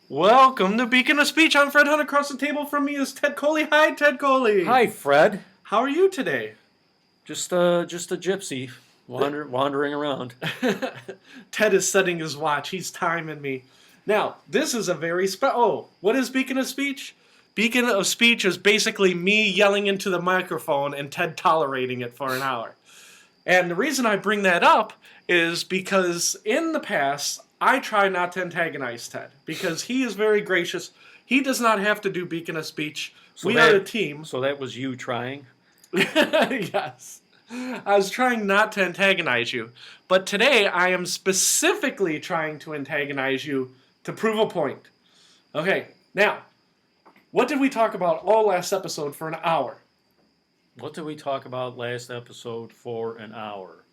Welcome to Beacon of Speech. I'm Fred Hunt. Across the table from me is Ted Coley. Hi, Ted Coley. Hi, Fred. How are you today? Just a gypsy wandering around. Ted is setting his watch. He's timing me. Now, this is a very what is Beacon of Speech? Beacon of Speech is basically me yelling into the microphone and Ted tolerating it for an hour. And the reason I bring that up is because in the past, I try not to antagonize Ted because he is very gracious. He does not have to do Beacon of Speech. We are a team. So that was you trying? Yes. I was trying not to antagonize you. But today I am specifically trying to antagonize you to prove a point. Okay, now, what did we talk about all last episode for an hour? What did we talk about last episode for an hour?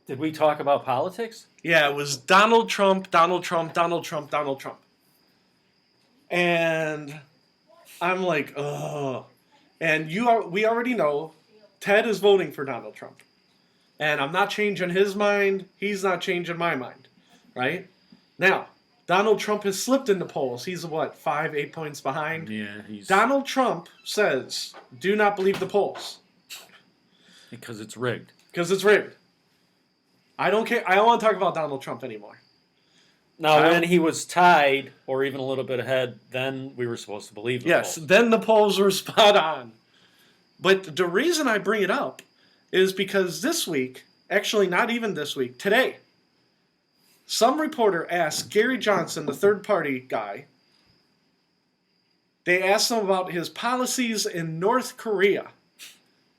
Did we talk about politics? Yeah, it was Donald Trump, Donald Trump, Donald Trump, Donald Trump. And I'm like, ugh. And we already know Ted is voting for Donald Trump. And I'm not changing his mind. He's not changing my mind. Right? Now, Donald Trump has slipped in the polls. He's 8 points behind? Yeah, Donald Trump says, do not believe the polls. Because it's rigged. Because it's rigged. I don't care. I don't want to talk about Donald Trump anymore. Now, when he was tied, or even a little bit ahead, then we were supposed to believe the Yes, polls. then the polls were spot on. But the reason I bring it up is because this week, actually not even this week, today, some reporter asked Gary Johnson, the third-party guy, they asked him about his policies in North Korea.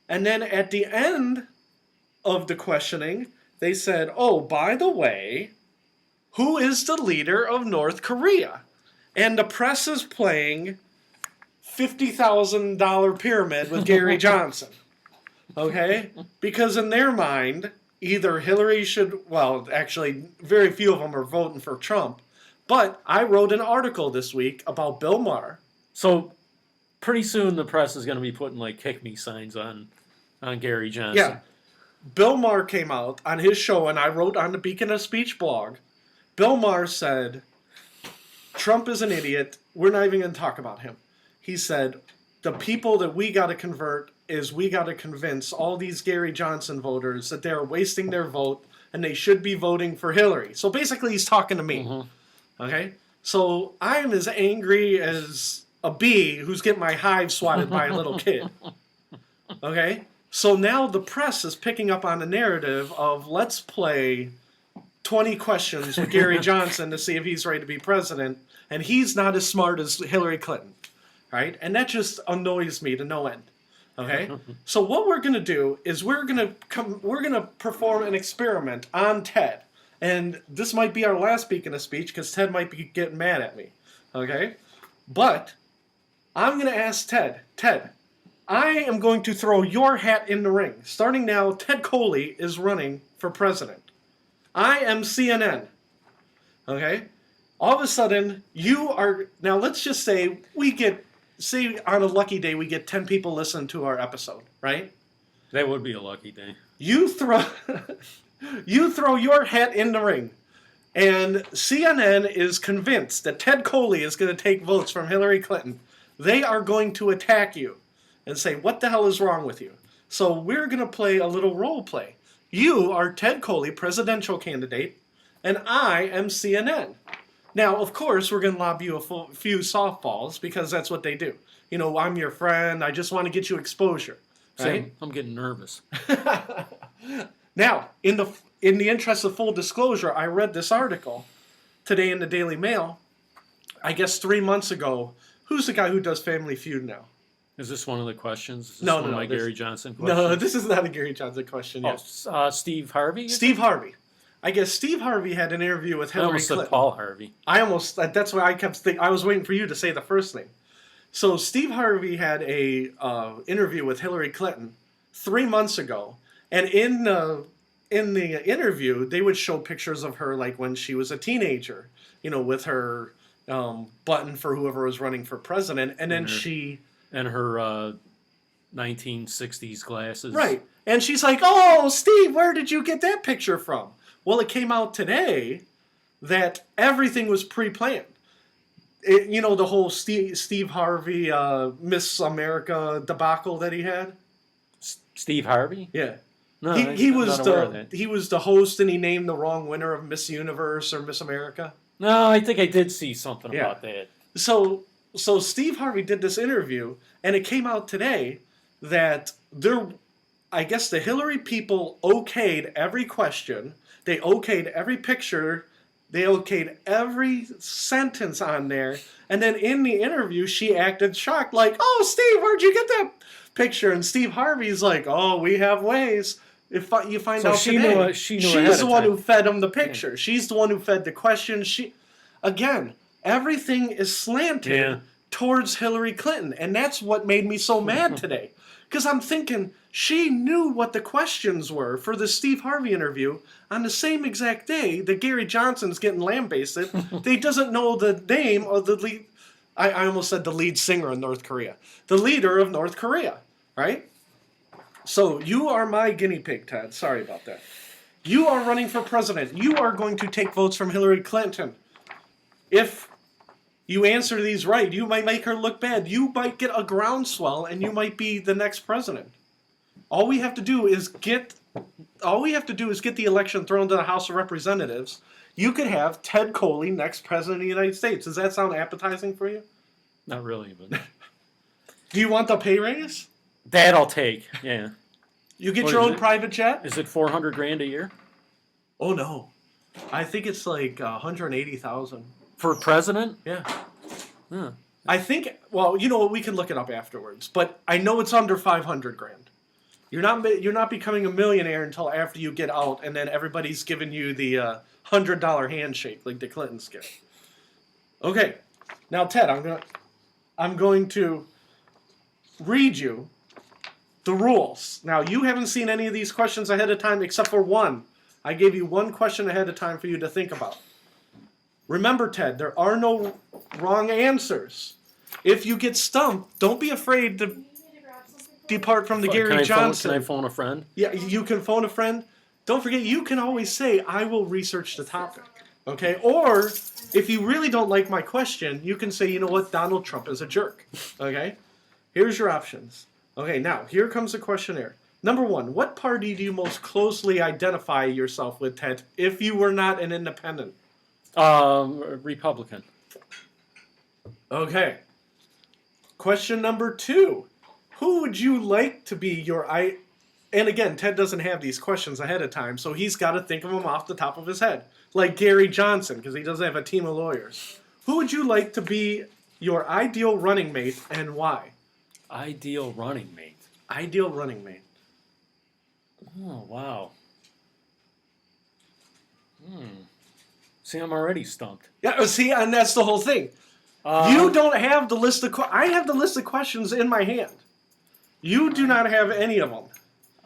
And then at the end of the questioning, they said, oh, by the way, who is the leader of North Korea? And the press is playing $50,000 pyramid with Gary Johnson. Okay? Because in their mind, either Hillary should, actually, very few of them are voting for Trump. But I wrote an article this week about Bill Maher. So pretty soon the press is going to be putting kick me signs on Gary Johnson. Yeah. Bill Maher came out on his show, and I wrote on the Beacon of Speech blog. Bill Maher said, Trump is an idiot. We're not even going to talk about him. He said, the people that we got to convert is we got to convince all these Gary Johnson voters that they're wasting their vote and they should be voting for Hillary. So basically he's talking to me. Mm-hmm. Okay? So I am as angry as a bee who's getting my hive swatted by a little kid. Okay? So now the press is picking up on the narrative of let's play 20 questions with Gary Johnson to see if he's ready to be president, and he's not as smart as Hillary Clinton, right? And that just annoys me to no end. Okay? So what we're going to do is we're going to perform an experiment on Ted. And this might be our last Beacon of Speech because Ted might be getting mad at me. Okay? But I'm going to ask Ted, I am going to throw your hat in the ring. Starting now, Ted Coley is running for president. I am CNN. Okay? All of a sudden, you are... Now, let's just say on a lucky day, we get 10 people listening to our episode, right? That would be a lucky day. You throw your hat in the ring. And CNN is convinced that Ted Coley is going to take votes from Hillary Clinton. They are going to attack you and say, what the hell is wrong with you? So we're going to play a little role play. You are Ted Coley, presidential candidate, and I am CNN. Now, of course, we're going to lob you a few softballs because that's what they do. You know, I'm your friend. I just want to get you exposure. Right? Sam, I'm getting nervous. Now, in the interest of full disclosure, I read this article today in the Daily Mail, I guess 3 months ago. Who's the guy who does Family Feud now? Is this one of the questions? Is this No, one of my Gary Johnson questions? No, this is not a Gary Johnson question. Oh, Steve Harvey? Steve Harvey. I guess Steve Harvey had an interview with Hillary Clinton. I almost said Paul Harvey. That's why I kept thinking, I was waiting for you to say the first name. So Steve Harvey had a interview with Hillary Clinton 3 months ago, and in the interview, they would show pictures of her like when she was a teenager, with her button for whoever was running for president, and then and her 1960s glasses. Right. And she's like, oh, Steve, where did you get that picture from? Well, it came out today that everything was pre-planned. The whole Steve Harvey Miss America debacle that he had. Steve Harvey? Yeah. No, he I'm was not aware of that. he was the host, and he named the wrong winner of Miss Universe or Miss America. No, I think I did see something about that. So Steve Harvey did this interview, and it came out today that I guess the Hillary people okayed every question, they okayed every picture, they okayed every sentence on there, and then in the interview she acted shocked, like, "Oh, Steve, where'd you get that picture?" And Steve Harvey's like, "Oh, we have ways. If you find out she today, knew she's the one who fed him the picture. Yeah. She's the one who fed the question. Again, everything is slanted towards Hillary Clinton, and that's what made me so mad today. Because I'm thinking she knew what the questions were for the Steve Harvey interview on the same exact day that Gary Johnson's getting lambasted. They doesn't know the name of the lead. I almost said the lead singer in North Korea. The leader of North Korea, right? So you are my guinea pig, Ted. Sorry about that. You are running for president. You are going to take votes from Hillary Clinton. If you answer these right, you might make her look bad. You might get a groundswell, and you might be the next president. All we have to do is get the election thrown to the House of Representatives. You could have Ted Coley next president of the United States. Does that sound appetizing for you? Not really, but do you want the pay raise? That I'll take. Yeah. You get your own private jet? Is it $400,000 a year? Oh no, I think it's like 180,000 for president. Yeah. Huh. I think. Well, you know what? We can look it up afterwards. But I know it's under 500 grand. You're not becoming a millionaire until after you get out, and then everybody's giving you the $100 handshake like the Clintons get. Okay, now Ted, I'm going to read you the rules. Now you haven't seen any of these questions ahead of time except for one. I gave you one question ahead of time for you to think about. Remember, Ted, there are no wrong answers. If you get stumped, don't be afraid to depart from the Gary Johnson. Can I phone a friend? Yeah, you can phone a friend. Don't forget, you can always say, "I will research the topic." Okay? Or, if you really don't like my question, you can say, "You know what? Donald Trump is a jerk." Okay? Here's your options. Okay, now, here comes the questionnaire. Number 1, what party do you most closely identify yourself with, Ted, if you were not an independent? Republican. Okay. Question number 2. Who would you like to be your... And again, Ted doesn't have these questions ahead of time, so he's got to think of them off the top of his head. Like Gary Johnson, because he doesn't have a team of lawyers. Who would you like to be your ideal running mate, and why? Ideal running mate. Ideal running mate. Oh, wow. See, I'm already stumped. Yeah, see, and that's the whole thing. You don't have the list of... I have the list of questions in my hand. You do not have any of them.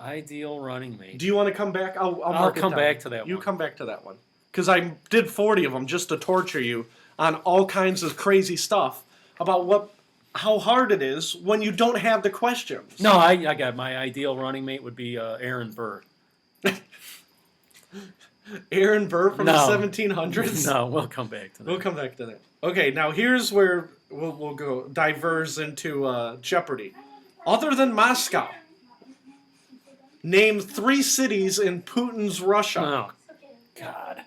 Ideal running mate. Do you want to come back? I'll come back to that one. You come back to that one. Because I did 40 of them just to torture you on all kinds of crazy stuff about how hard it is when you don't have the questions. No, I got my ideal running mate would be Aaron Burr. Aaron Burr from the 1700s? No, we'll come back to that. We'll come back to that. Okay, now here's where we'll go diverse into Jeopardy. Other than Moscow, name 3 cities in Putin's Russia. Oh, God.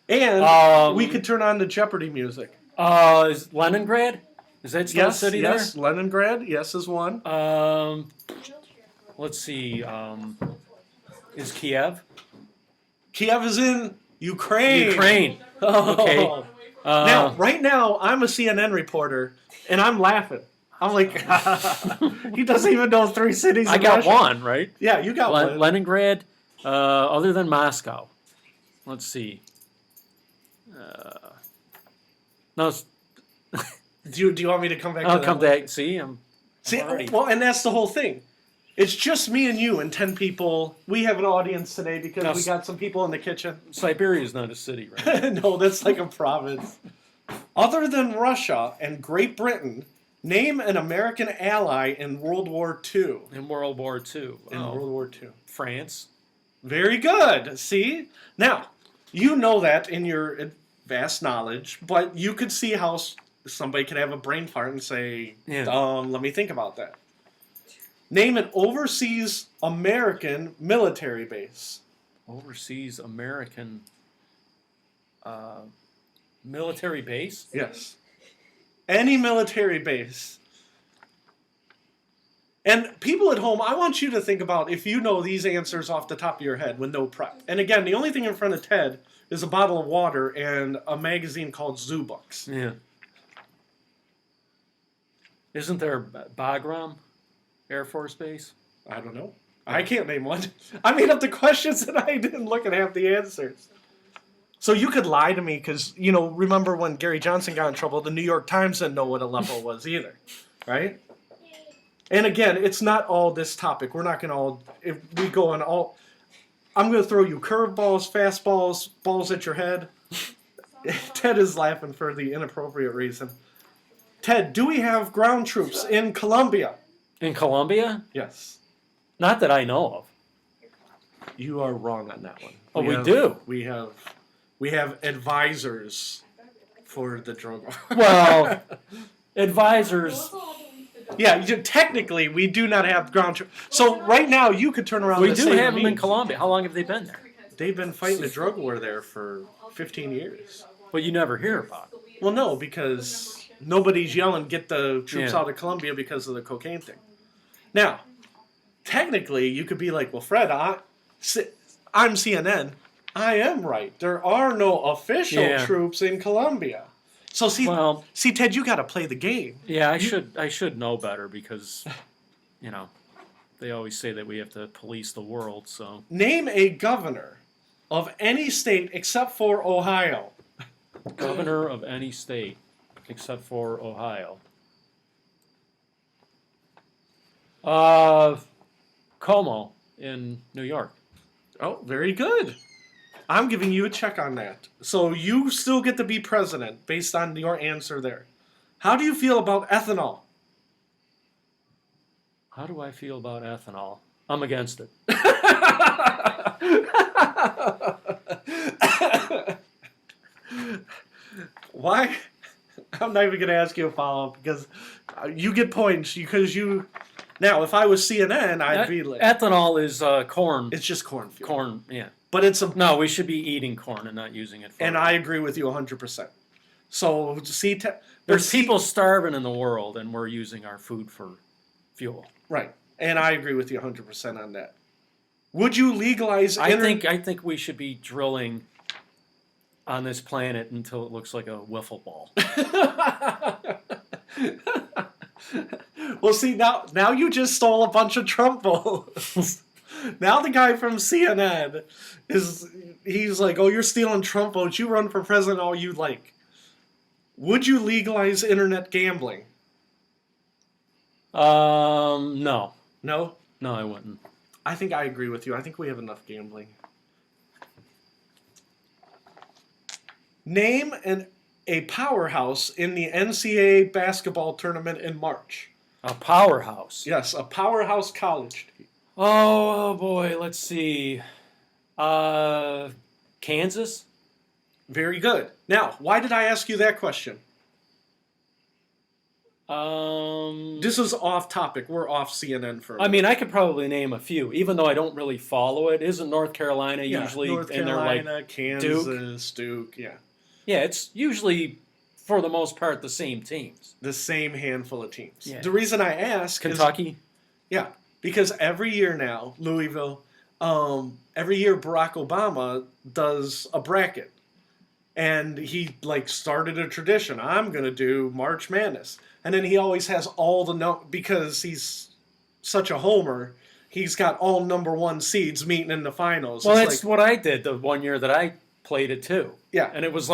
And we could turn on the Jeopardy music. Is Leningrad? Is that still a city there? Yes, Leningrad, yes, is one. Let's see. Is Kiev? Kiev is in Ukraine. Ukraine. Okay. Now, right now, I'm a CNN reporter, and I'm laughing. I'm like, he doesn't even know 3 cities in got Russia. one, right? Yeah, you got one. Leningrad, other than Moscow. Let's see. No. Do you want me to come back to that? I'll come back. See, well, and that's the whole thing. It's just me and you and 10 people. We have an audience today because we got some people in the kitchen. Siberia is not a city, right? No, that's like a province. Other than Russia and Great Britain, name an American ally in World War II. In World War II. World War II. France. Very good. See? Now, you know that in your vast knowledge, but you could see how somebody could have a brain fart and say, let me think about that. Name an overseas American military base. Overseas American military base? Yes. Any military base. And people at home, I want you to think about if you know these answers off the top of your head with no prep. And again, the only thing in front of Ted is a bottle of water and a magazine called Zoo Books. Yeah. Isn't there Bagram Air Force Base? I don't know. I can't name one. I made up the questions and I didn't look and have the answers. So you could lie to me because, remember when Gary Johnson got in trouble, the New York Times didn't know what a level was either, right? And again, it's not all this topic. We're not going to all, if we go on all, I'm going to throw you curveballs, fastballs, balls at your head. Ted is laughing for the inappropriate reason. Ted, do we have ground troops in Colombia? In Colombia? Yes. Not that I know of. You are wrong on that one. Oh, we do? We have advisors for the drug war. Well, advisors. Yeah, technically, we do not have ground troops. So right now, you could turn around We and do say have to them me, in Colombia. How long have they been there? They've been fighting the drug war there for 15 years. But you never hear about it. Well, no, because nobody's yelling, get the troops out of Colombia because of the cocaine thing. Now, technically, you could be like, well, Fred, I'm CNN. I am right. There are no official troops in Colombia. So see, Ted, you got to play the game. Yeah, I should know better because, they always say that we have to police the world. So name a governor of any state except for Ohio. Governor of any state except for Ohio. Como in New York. Oh, very good. I'm giving you a check on that. So you still get to be president based on your answer there. How do you feel about ethanol? How do I feel about ethanol? I'm against it. Why? I'm not even going to ask you a follow-up because you get points because you... Now, if I was CNN, I'd be like... Ethanol is corn. It's just corn fuel. Corn, yeah. But it's a... No, we should be eating corn and not using it for... And I agree with you 100%. So, see... There's people starving in the world and we're using our food for fuel. Right. And I agree with you 100% on that. Would you legalize... I think we should be drilling on this planet until it looks like a wiffle ball. Well, see, now you just stole a bunch of Trump votes. Now the guy from CNN he's like, oh, you're stealing Trump votes. You run for president all you like. Would you legalize internet gambling? No. No? No, I wouldn't. I think I agree with you. I think we have enough gambling. Name a powerhouse in the NCAA basketball tournament in March. A powerhouse? Yes, a powerhouse college team. Oh boy, let's see. Kansas? Very good. Now, why did I ask you that question? This is off topic. We're off CNN for a minute. I mean, I could probably name a few, even though I don't really follow it. Isn't North Carolina usually North in there Carolina, Kansas, Duke, yeah. Yeah, it's usually, for the most part, the same teams. The same handful of teams. Yeah. The reason I ask Kentucky? Yeah, because every year now, Louisville, every year Barack Obama does a bracket. And he, started a tradition. I'm going to do March Madness. And then he always has all because he's such a homer, he's got all number one seeds meeting in the finals. Well, that's what I did the one year that I played it too. Yeah. And it was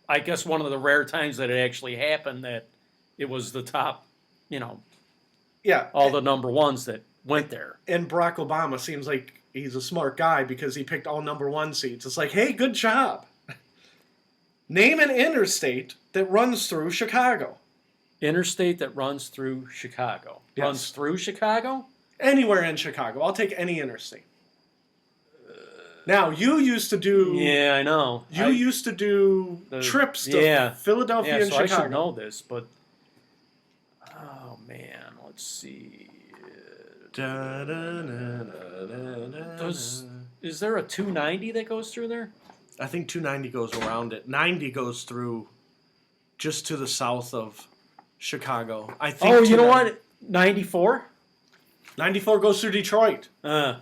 I guess one of the rare times that it actually happened that it was the top, yeah, all the number ones that went there. And Barack Obama seems like he's a smart guy because he picked all number one seeds. It's like, hey, good job. Name an interstate that runs through Chicago. Interstate that runs through Chicago. Yes. Runs through Chicago? Anywhere in Chicago. I'll take any interstate. Now, you used to do... Yeah, I know. You used to do trips to Philadelphia and so Chicago. I should know this, but... Oh, man. Let's see. Is there a 290 that goes through there? I think 290 goes around it. 90 goes through just to the south of Chicago. I think. Oh, you know what? 94? 94 goes through Detroit. Now,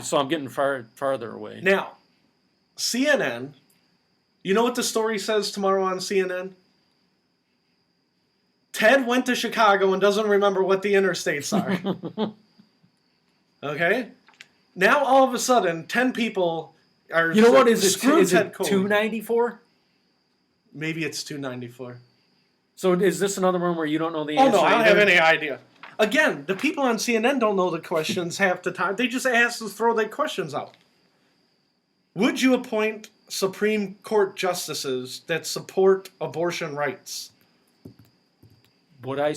so I'm getting farther away. Now, CNN, you know what the story says tomorrow on CNN? Ted went to Chicago and doesn't remember what the interstates are. Okay? Now, all of a sudden, 10 people are... You know what? Is it 294? Maybe it's 294. So is this another one where you don't know the answer? Oh, no, I don't have any idea. Again, the people on CNN don't know the questions half the time. They just ask to throw their questions out. Would you appoint Supreme Court justices that support abortion rights? Would I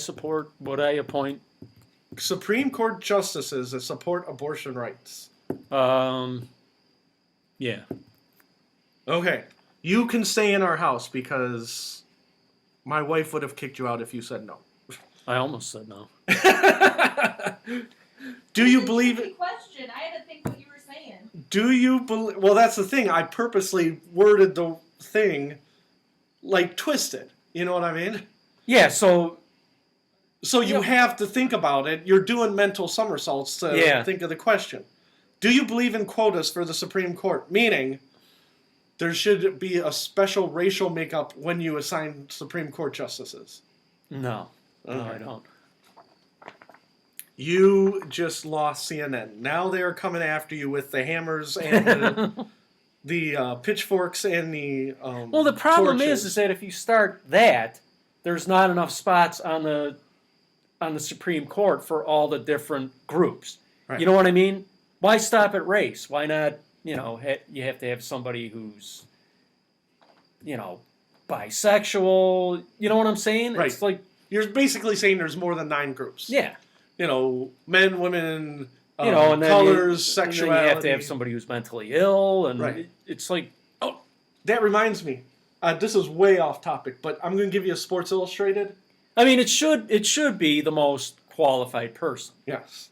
appoint Supreme Court justices that support abortion rights? Yeah. Okay. You can stay in our house because my wife would have kicked you out if you said no. I almost said no. Do you believe it? Question. I had to think what you were saying. Do you believe? Well, that's the thing. I purposely worded the thing like twisted. You know what I mean? Yeah. So you have to think about it. You're doing mental somersaults to think of the question. Do you believe in quotas for the Supreme Court? Meaning, there should be a special racial makeup when you assign Supreme Court justices. No. No, I don't. You just lost CNN. Now they are coming after you with the hammers and the pitchforks and the well, the problem torches. is that if you start that, there's not enough spots on the Supreme Court for all the different groups. Right. You know what I mean? Why stop at race? Why not, you have to have somebody who's, bisexual. You know what I'm saying? Right. It's like... You're basically saying there's more than 9 groups. Yeah. Men, women, and colors, sexuality. And then you have to have somebody who's mentally ill. And it's like... Oh, that reminds me. This is way off topic, but I'm going to give you a Sports Illustrated. I mean, it should be the most qualified person. Yes.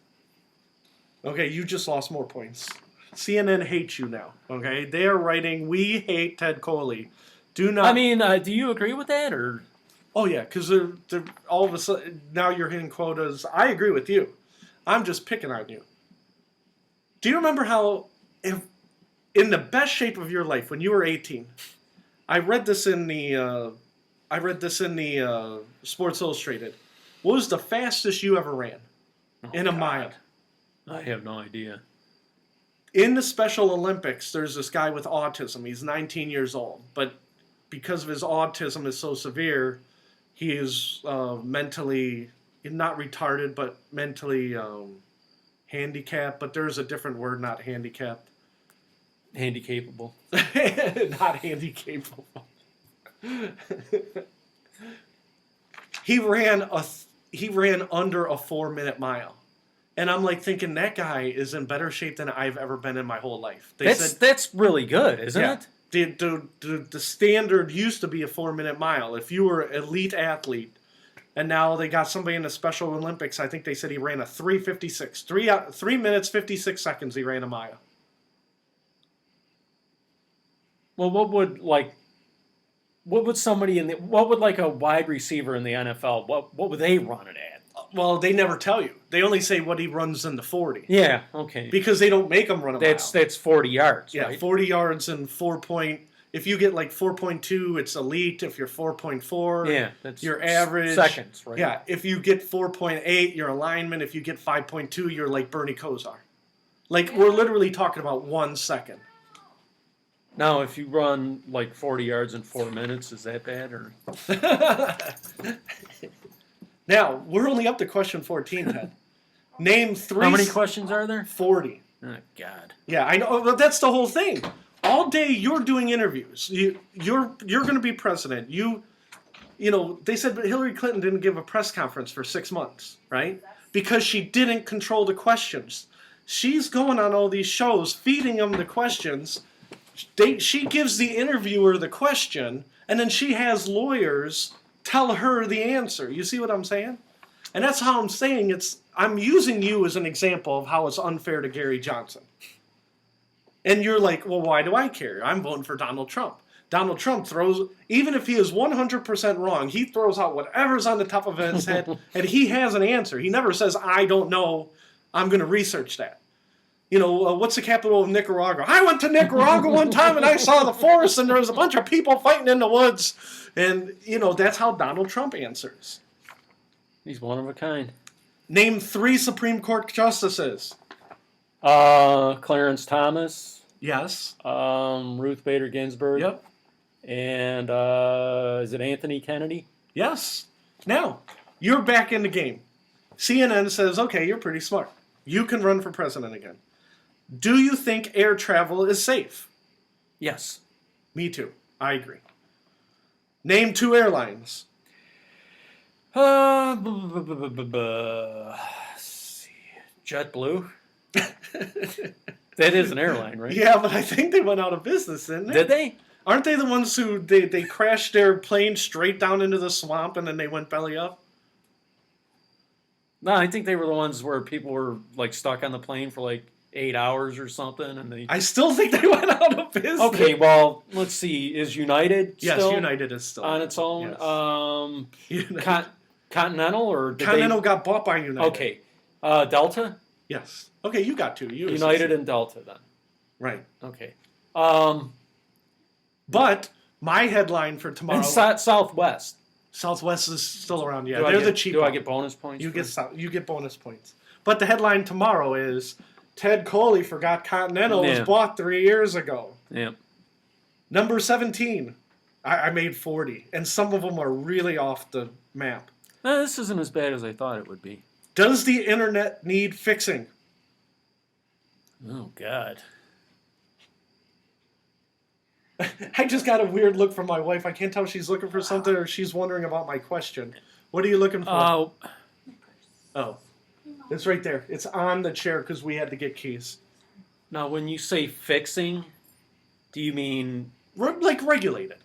Okay, you just lost more points. CNN hates you now. Okay, they are writing, "We hate Ted Coley." Do not. I mean, do you agree with that, or? Oh yeah, because they're all of a sudden now you're hitting quotas. I agree with you. I'm just picking on you. Do you remember how, if in the best shape of your life when you were 18? I read this in the Sports Illustrated. What was the fastest you ever ran in a mile? I have no idea. In the Special Olympics, there's this guy with autism. He's 19 years old, but because of his autism is so severe, he is mentally, not retarded, but mentally handicapped. But there's a different word, not handicapped. Handicapable. Not handicapable. He ran under a 4-minute mile. And I'm like thinking that guy is in better shape than I've ever been in my whole life. That's really good, isn't it? The standard used to be a 4-minute mile. If you were an elite athlete, and now they got somebody in the Special Olympics, I think they said he ran a 3:56. 3 minutes, 56 seconds he ran a mile. Well, what would a wide receiver in the NFL, what would they run it at? Well, they never tell you. They only say what he runs in the 40. Yeah, okay. Because they don't make him run a mile. That's 40 yards, yeah, right? 40 yards and 4 point. If you get like 4.2, it's elite. If you're 4.4, yeah, that's your average. Seconds, right? Yeah, if you get 4.8, you're a lineman. If you get 5.2, you're like Bernie Kosar. Like, we're literally talking about 1 second. Now, if you run like 40 yards in 4 minutes, is that bad? Or? Now, we're only up to question 14, Ted. Name 3... How many questions are there? 40. Oh, God. Yeah, I know. But that's the whole thing. All day you're doing interviews. You're going to be president. They said Hillary Clinton didn't give a press conference for 6 months, right? Because she didn't control the questions. She's going on all these shows, feeding them the questions. She gives the interviewer the question, and then she has lawyers tell her the answer. You see what I'm saying? And that's how I'm saying I'm using you as an example of how it's unfair to Gary Johnson. And you're like, well, why do I care? I'm voting for Donald Trump. Donald Trump throws, even if he is 100% wrong, he throws out whatever's on the top of his head, and he has an answer. He never says, I don't know, I'm going to research that. What's the capital of Nicaragua? I went to Nicaragua one time and I saw the forest and there was a bunch of people fighting in the woods. And, that's how Donald Trump answers. He's one of a kind. Name 3 Supreme Court justices. Clarence Thomas. Yes. Ruth Bader Ginsburg. Yep. And is it Anthony Kennedy? Yes. Now, you're back in the game. CNN says, okay, you're pretty smart. You can run for president again. Do you think air travel is safe? Yes. Me too. I agree. Name 2 airlines. Let's see. JetBlue. That is an airline, right? Yeah, but I think they went out of business, didn't they? Did they? Aren't they the ones who they crashed their plane straight down into the swamp and then they went belly up? No, I think they were the ones where people were like stuck on the plane for like 8 hours or something, and they. I still think they went out of business. Okay, well, let's see. Is United Yes, still United is still on its own? Yes. Continental or did Continental got bought by United. Okay, Delta. Yes. Okay, you got 2. United and Delta then. Right. Okay. But my headline for tomorrow. And Southwest. Southwest is still around. Yeah, Do they're the cheap. Do I one. get bonus points? You get bonus points. But the headline tomorrow is Ted Coley forgot Continental was bought 3 years ago. Yeah. Number 17. I made 40, and some of them are really off the map. This isn't as bad as I thought it would be. Does the internet need fixing? Oh God. I just got a weird look from my wife. I can't tell if she's looking for something or she's wondering about my question. What are you looking for? Oh. It's right there. It's on the chair because we had to get keys. Now, when you say fixing, do you mean... Like regulated.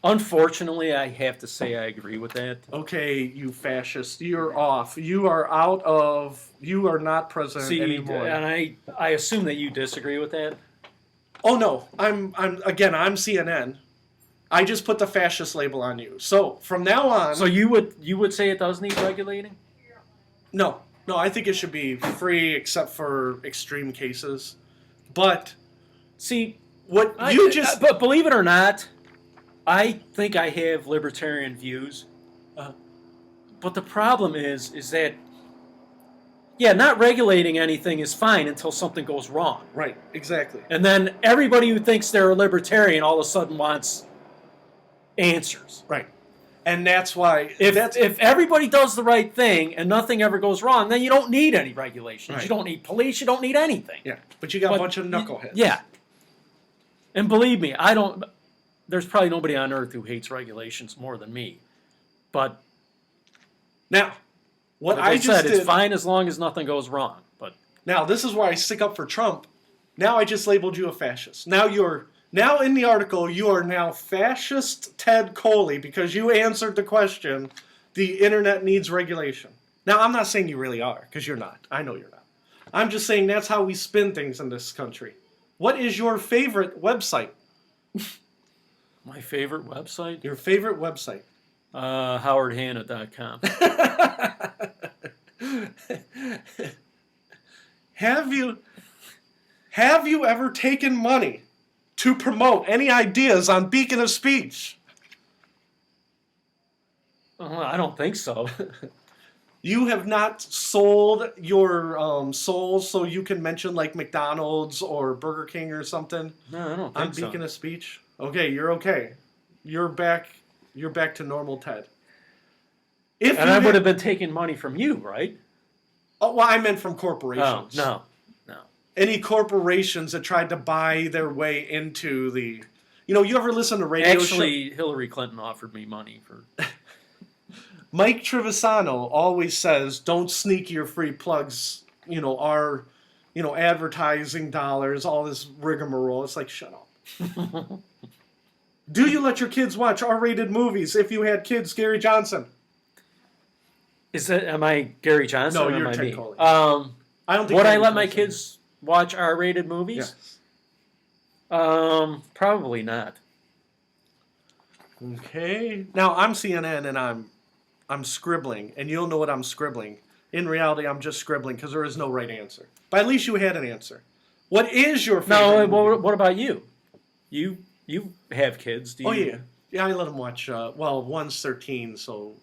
Unfortunately, I have to say I agree with that. Okay, you fascist. You're off. You are out of... You are not president anymore. And I assume that you disagree with that? Oh, no. I'm CNN. I just put the fascist label on you. So, from now on... So you would say it does need regulating? No, I think it should be free except for extreme cases. But see, but believe it or not, I think I have libertarian views. But the problem is that not regulating anything is fine until something goes wrong. Right, exactly. And then everybody who thinks they're a libertarian all of a sudden wants answers. Right. And that's why... If everybody does the right thing and nothing ever goes wrong, then you don't need any regulations. Right. You don't need police. You don't need anything. Yeah, but you got a bunch of knuckleheads. Yeah. And believe me, there's probably nobody on earth who hates regulations more than me. But... Now, what like I I just said, did... it's fine as long as nothing goes wrong. But now, this is why I stick up for Trump. Now I just labeled you a fascist. Now in the article, you are now fascist Ted Coley because you answered the question, the internet needs regulation. Now, I'm not saying you really are, because you're not. I know you're not. I'm just saying that's how we spin things in this country. What is your favorite website? my favorite website? Your favorite website? HowardHanna.com. Have you ever taken money to promote any ideas on Beacon of Speech? I don't think so. You have not sold your soul so you can mention like McDonald's or Burger King or something? No, I don't think so. On Beacon of Speech? Okay, you're okay. You're back to normal, Ted. And I would have been taking money from you, right? Oh, well, I meant from corporations. No. Any corporations that tried to buy their way into the... you ever listen to radio shows? Actually, Hillary Clinton offered me money for... Mike Trevisano always says, don't sneak your free plugs, our, advertising dollars, all this rigmarole. It's like, shut up. Do you let your kids watch R-rated movies? If you had kids, Gary Johnson. Am I Gary Johnson? No, or you're am I Ted me? Coley. I don't think Would I Gary let my Johnson- kids watch R-rated movies? Yes. Probably not. Okay. Now I'm CNN and I'm scribbling, and you'll know what I'm scribbling. In reality, I'm just scribbling because there is no right answer. But at least you had an answer. What is your favorite No, movie? what about you? You have kids. Do you? Oh, yeah. Yeah, I let them watch, one's 13, so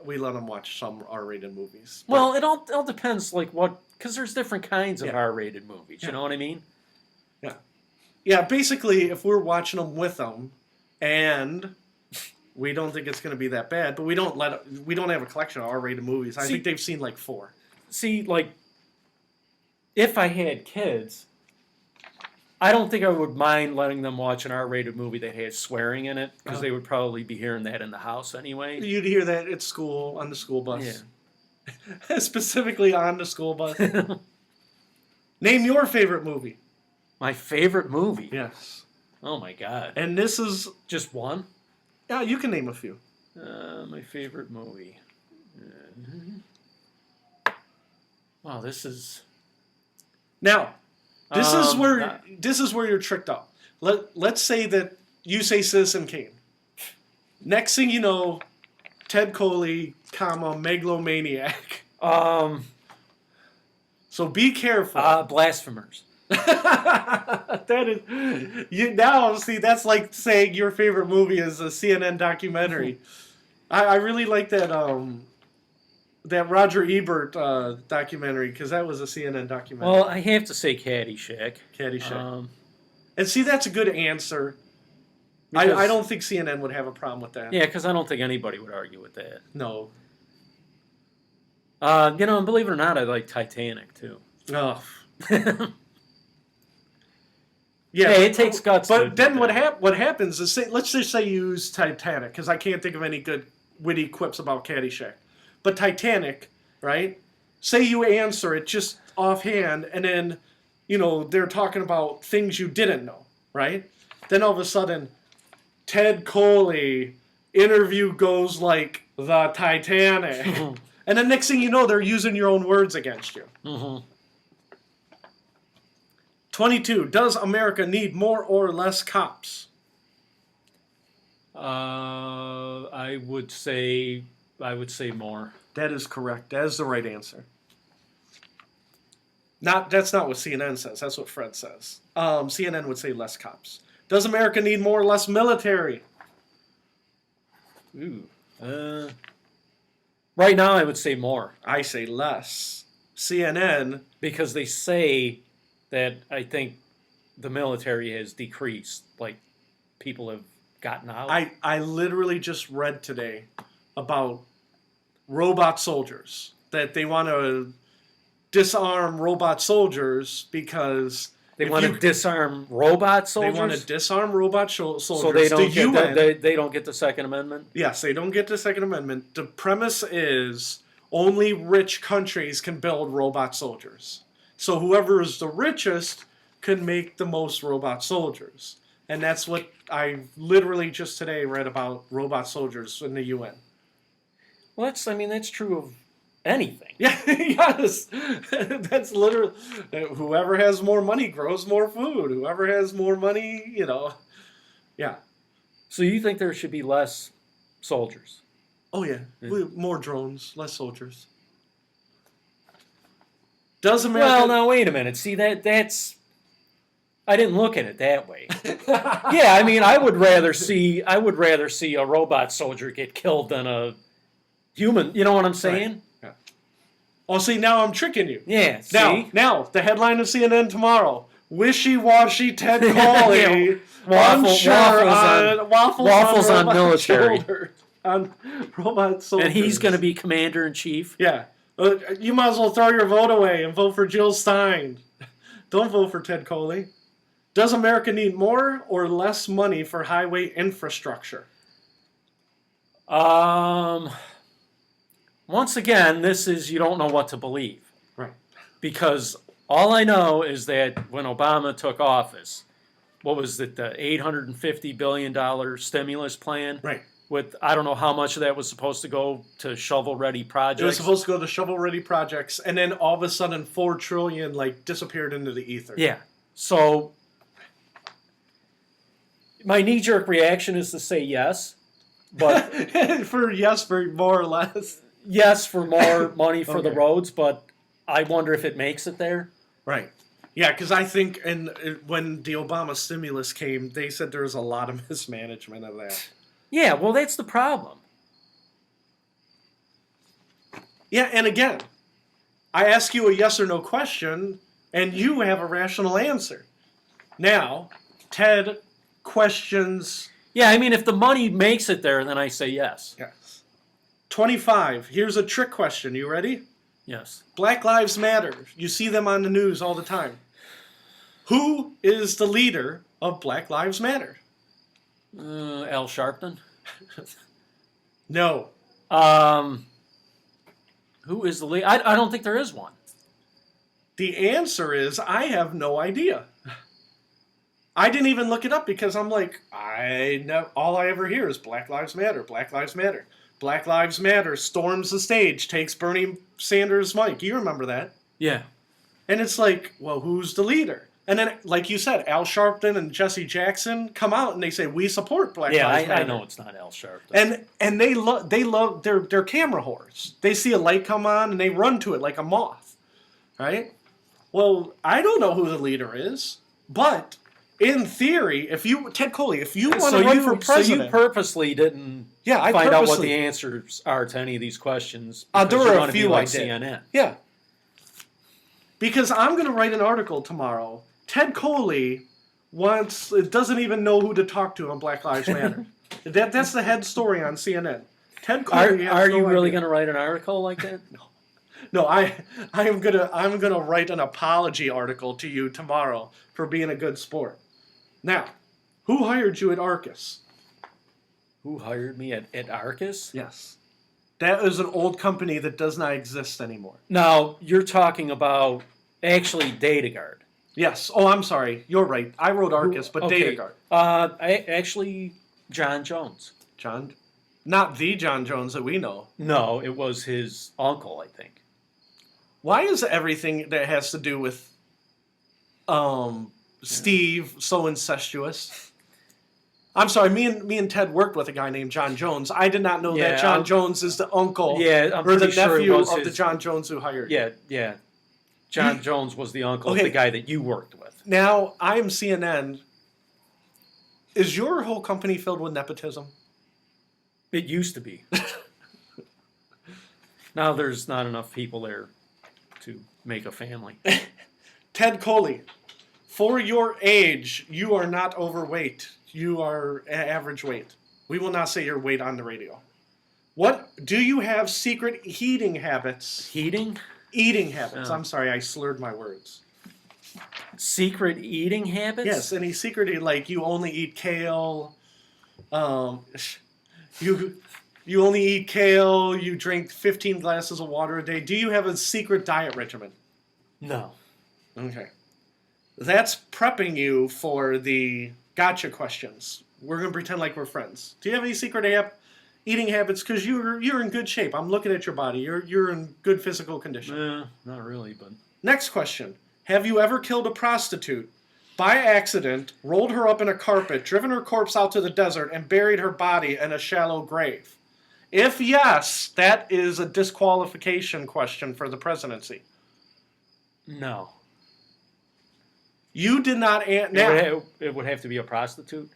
we let them watch some R-rated movies. But- Well, it all depends, because there's different kinds of Yeah. R-rated movies. You Yeah. know what I mean? yeah, basically, if we're watching them with them, and we don't think it's going to be that bad, but we don't have a collection of R-rated movies. I See- think they've seen like 4. See, if I had kids, I don't think I would mind letting them watch an R-rated movie that has swearing in it, because they would probably be hearing that in the house anyway. You'd hear that at school, on the school bus. Yeah. Specifically on the school bus. Name your favorite movie. My favorite movie? Yes. Oh my god. And this is... Just one? Yeah, you can name a few. My favorite movie. Wow, this is... Now, this is where not- you're tricked up. Let's say that you say Citizen Kane. Next thing you know, Ted Coley, megalomaniac. So be careful. Blasphemers. That is now. See, that's like saying your favorite movie is a CNN documentary. I really like that that Roger Ebert documentary, because that was a CNN documentary. Well, I have to say Caddyshack. Caddyshack. And see, that's a good answer. I Because- don't think CNN would have a problem with that. Yeah, because I don't think anybody would argue with that. No. And believe it or not, I like Titanic too. Oh. Yeah, Yeah. it takes guts. But to then do what that. happens is, let's just say you use Titanic, because I can't think of any good witty quips about Caddyshack. But Titanic, right? Say you answer it just offhand, and then, they're talking about things you didn't know, right? Then all of a sudden, Ted Coley interview goes like the Titanic. And then next thing you know, they're using your own words against you. Mm-hmm. 22. Does America need more or less cops? I would say more. That is correct. That is the right answer. That's not what CNN says. That's what Fred says. CNN would say less cops. Does America need more or less military? Ooh. Right now, I would say more, I say less. CNN, because they say that I think the military has decreased. Like, people have gotten out. I literally just read today about robot soldiers, that they want to disarm robot soldiers because They if want to you- disarm robot soldiers. They want to disarm robot soldiers. so they don't The get UN, they don't get the Second Amendment. yes, they don't get the Second Amendment. The premise is only rich countries can build robot soldiers. So whoever is the richest can make the most robot soldiers. And that's what I literally just today read about robot soldiers in the UN. Well, that's true of anything. Yeah, yes. That's literally, whoever has more money grows more food. Whoever has more money, yeah. So you think there should be less soldiers? Oh, yeah. More drones, less soldiers. Does America... Well, now wait a minute. See that's. I didn't look at it that way. Yeah, I would rather see a robot soldier get killed than a human. You know what I'm saying? Yeah. Oh, see, now I'm tricking you. Yeah. See. Now, the headline of CNN tomorrow. Wishy-washy Ted Coley. Waffles on robot military. On robot soldiers. And he's going to be commander in chief. Yeah. You might as well throw your vote away and vote for Jill Stein. Don't vote for Ted Coley. Does America need more or less money for highway infrastructure? Once again, this is you don't know what to believe. Right. because all I know is that when Obama took office, what was it, the $850 billion stimulus plan? Right. With, I don't know how much of that was supposed to go to shovel-ready projects. It was supposed to go to shovel-ready projects, and then all of a sudden $4 trillion disappeared into the ether. Yeah. So my knee-jerk reaction is to say yes, but for more or less. yes for more money for the Okay. roads, but I wonder if it makes it there. Right. Yeah, because I think when the Obama stimulus came, they said there was a lot of mismanagement of that. Yeah, well, that's the problem. Yeah, and again, I ask you a yes or no question, and you have a rational answer. Now, Ted questions. Yeah, I mean, if the money makes it there, then I say yes. Yes. 25. Here's a trick question. You ready? Yes. Black Lives Matter. You see them on the news all the time. Who is the leader of Black Lives Matter? Al Sharpton? No. Who is the leader? I don't think there is one. The answer is I have no idea. I didn't even look it up because I'm like, all I ever hear is Black Lives Matter, Black Lives Matter. Black Lives Matter storms the stage, takes Bernie Sanders' mic. You remember that? Yeah. And it's like, well, who's the leader? And then, like you said, Al Sharpton and Jesse Jackson come out and they say, we support Black Lives Matter. I know it's not Al Sharpton. And they love they're camera whores. They see a light come on and they run to it like a moth, right? Well, I don't know who the leader is, but in theory, Ted Coley, if you want to run for president, so you purposely didn't I find out what purposely- the answers are to any of these questions. There because were you a want to be few like I did. CNN. Yeah, because I'm going to write an article tomorrow. Ted Coley doesn't even know who to talk to on Black Lives Matter. That's the head story on CNN. Ted Coley. Are you really going to write an article like that? No, I'm gonna write an apology article to you tomorrow for being a good sport. Now, who hired you at Arcus? Who hired me at Arcus? Yes. That is an old company that does not exist anymore. Now, you're talking about actually DataGuard. Yes. Oh, I'm sorry. You're right. I wrote Arcus, but Okay. DataGuard. Actually, John Jones. Not the John Jones that we know. No, it was his uncle, I think. Why is everything that has to do with Steve so incestuous? I'm sorry, me and Ted worked with a guy named John Jones. I did not know that John Jones is the uncle I'm or the pretty sure it nephew was of his, the John Jones who hired you. Yeah. John Jones was the uncle of Okay. the guy that you worked with. Now, I'm CNN. Is your whole company filled with nepotism? It used to be. Now there's not enough people there to make a family. Ted Coley, for your age, you are not overweight. You are average weight. We will not say your weight on the radio. What do you have secret eating habits? Heating? Eating habits. Oh. I'm sorry, I slurred my words. Secret eating habits? Yes, any secret, like you only eat kale. You only eat kale. You drink 15 glasses of water a day. Do you have a secret diet regimen? No. Okay. That's prepping you for the gotcha questions. We're going to pretend like we're friends. Do you have any secret eating habits? Because you're in good shape. I'm looking at your body. You're in good physical condition. Not really, but... Next question. Have you ever killed a prostitute by accident, rolled her up in a carpet, driven her corpse out to the desert, and buried her body in a shallow grave? If yes, that is a disqualification question for the presidency. No. You did not now. It would have to be a prostitute?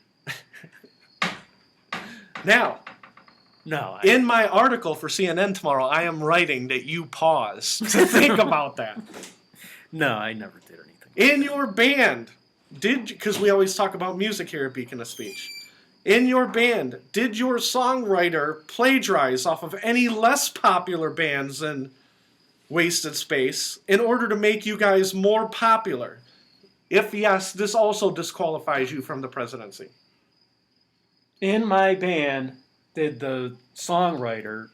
Now, No. in my article for CNN tomorrow, I am writing that you pause to think about that. No, I never did anything. In your band, because we always talk about music here at Beacon of Speech. In your band, did your songwriter plagiarize off of any less popular bands than Wasted Space in order to make you guys more popular? If yes, this also disqualifies you from the presidency. In my band, did the songwriter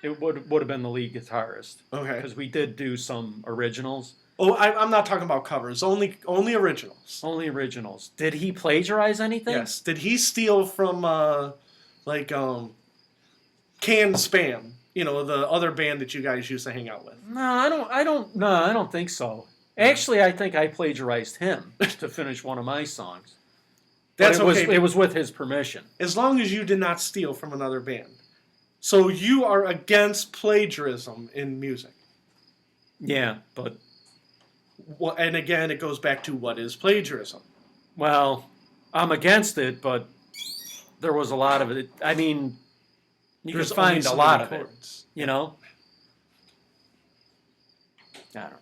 it would have been the lead guitarist. Okay. Because we did do some originals. Oh, I'm not talking about covers. Only originals. Only originals. Did he plagiarize anything? Yes. Did he steal from Can Spam? You know, the other band that you guys used to hang out with. No, I don't think so. Actually, I think I plagiarized him to finish one of my songs. That's but okay. It was with his permission. As long as you did not steal from another band. So you are against plagiarism in music. Yeah, but Well, and again, it goes back to what is plagiarism. well, I'm against it, but there was a lot of it. I mean, you There's can find only a so lot many of it. chords. You know. I don't know.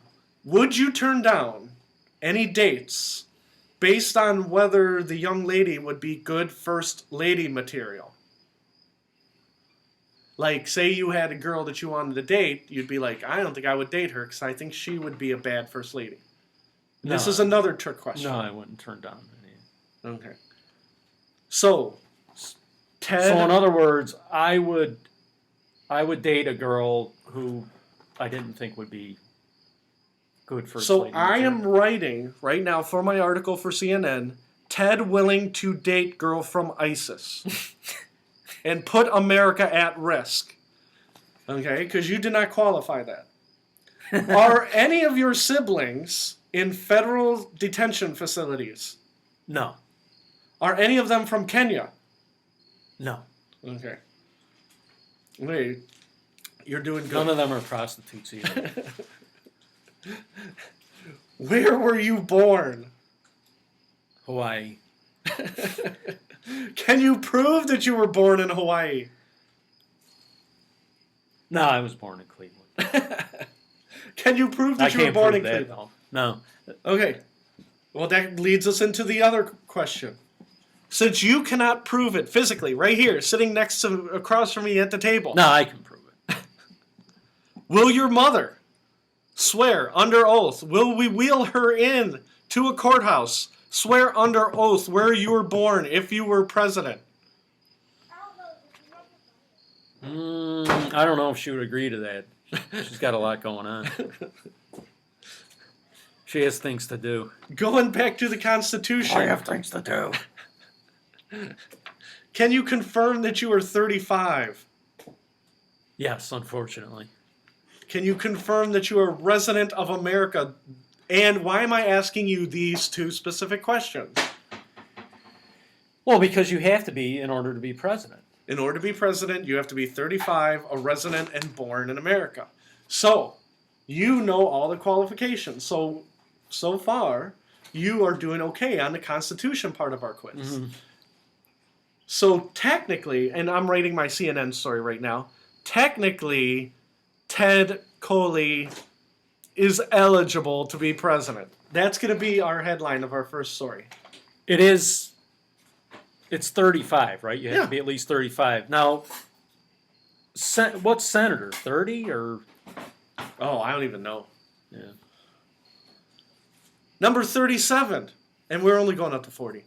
Would you turn down any dates based on whether the young lady would be good first lady material? Like, say you had a girl that you wanted to date, you'd be like, I don't think I would date her because I think she would be a bad first lady. No. This is another trick question. No, I wouldn't turn down any. Okay. So, Ted. So in other words, I would date a girl who I didn't think would be good for. So I am writing right now for my article for CNN, Ted willing to date girl from ISIS and put America at risk. Okay, because you did not qualify that. Are any of your siblings in federal detention facilities? No. Are any of them from Kenya? No. Okay. Wait, you're doing good. None of them are prostitutes either. Where were you born? Hawaii. Can you prove that you were born in Hawaii? No, I was born in Cleveland. Can you prove that I you were can't born prove in that, Cleveland? though. No. Okay. Well, that leads us into the other question. Since you cannot prove it physically, right here, sitting across from me at the table, No, I can prove it. will your mother swear under oath? Will we wheel her in to a courthouse, swear under oath where you were born if you were president? I don't know if she would agree to that. She's got a lot going on. She has things to do. Going back to the Constitution. I have things to do. Can you confirm that you are 35? Yes, unfortunately. Can you confirm that you are a resident of America? And why am I asking you these two specific questions? Well, because you have to be in order to be president. In order to be president, you have to be 35, a resident, and born in America. So, you know all the qualifications. So far, you are doing okay on the Constitution part of our quiz. Mm-hmm. So, technically, and I'm writing my CNN story right now, technically, Ted Coley is eligible to be president. That's going to be our headline of our first story. It is. It's 35, right? You have Yeah. to be at least 35. Now, what's senator? 30 or? Oh, I don't even know. Yeah. Number 37, and we're only going up to 40.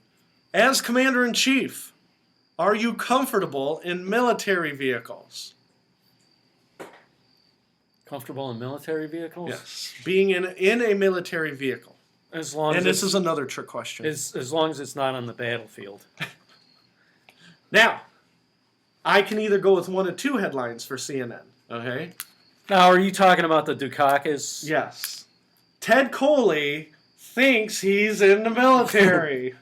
As Commander-in-Chief, are you comfortable in military vehicles? Comfortable in military vehicles? Yes. Being in a military vehicle. As long And as this is another trick question. as long as it's not on the battlefield. Now, I can either go with one of two headlines for CNN. Okay? Now, are you talking about the Dukakis? Yes. Ted Coley thinks he's in the military.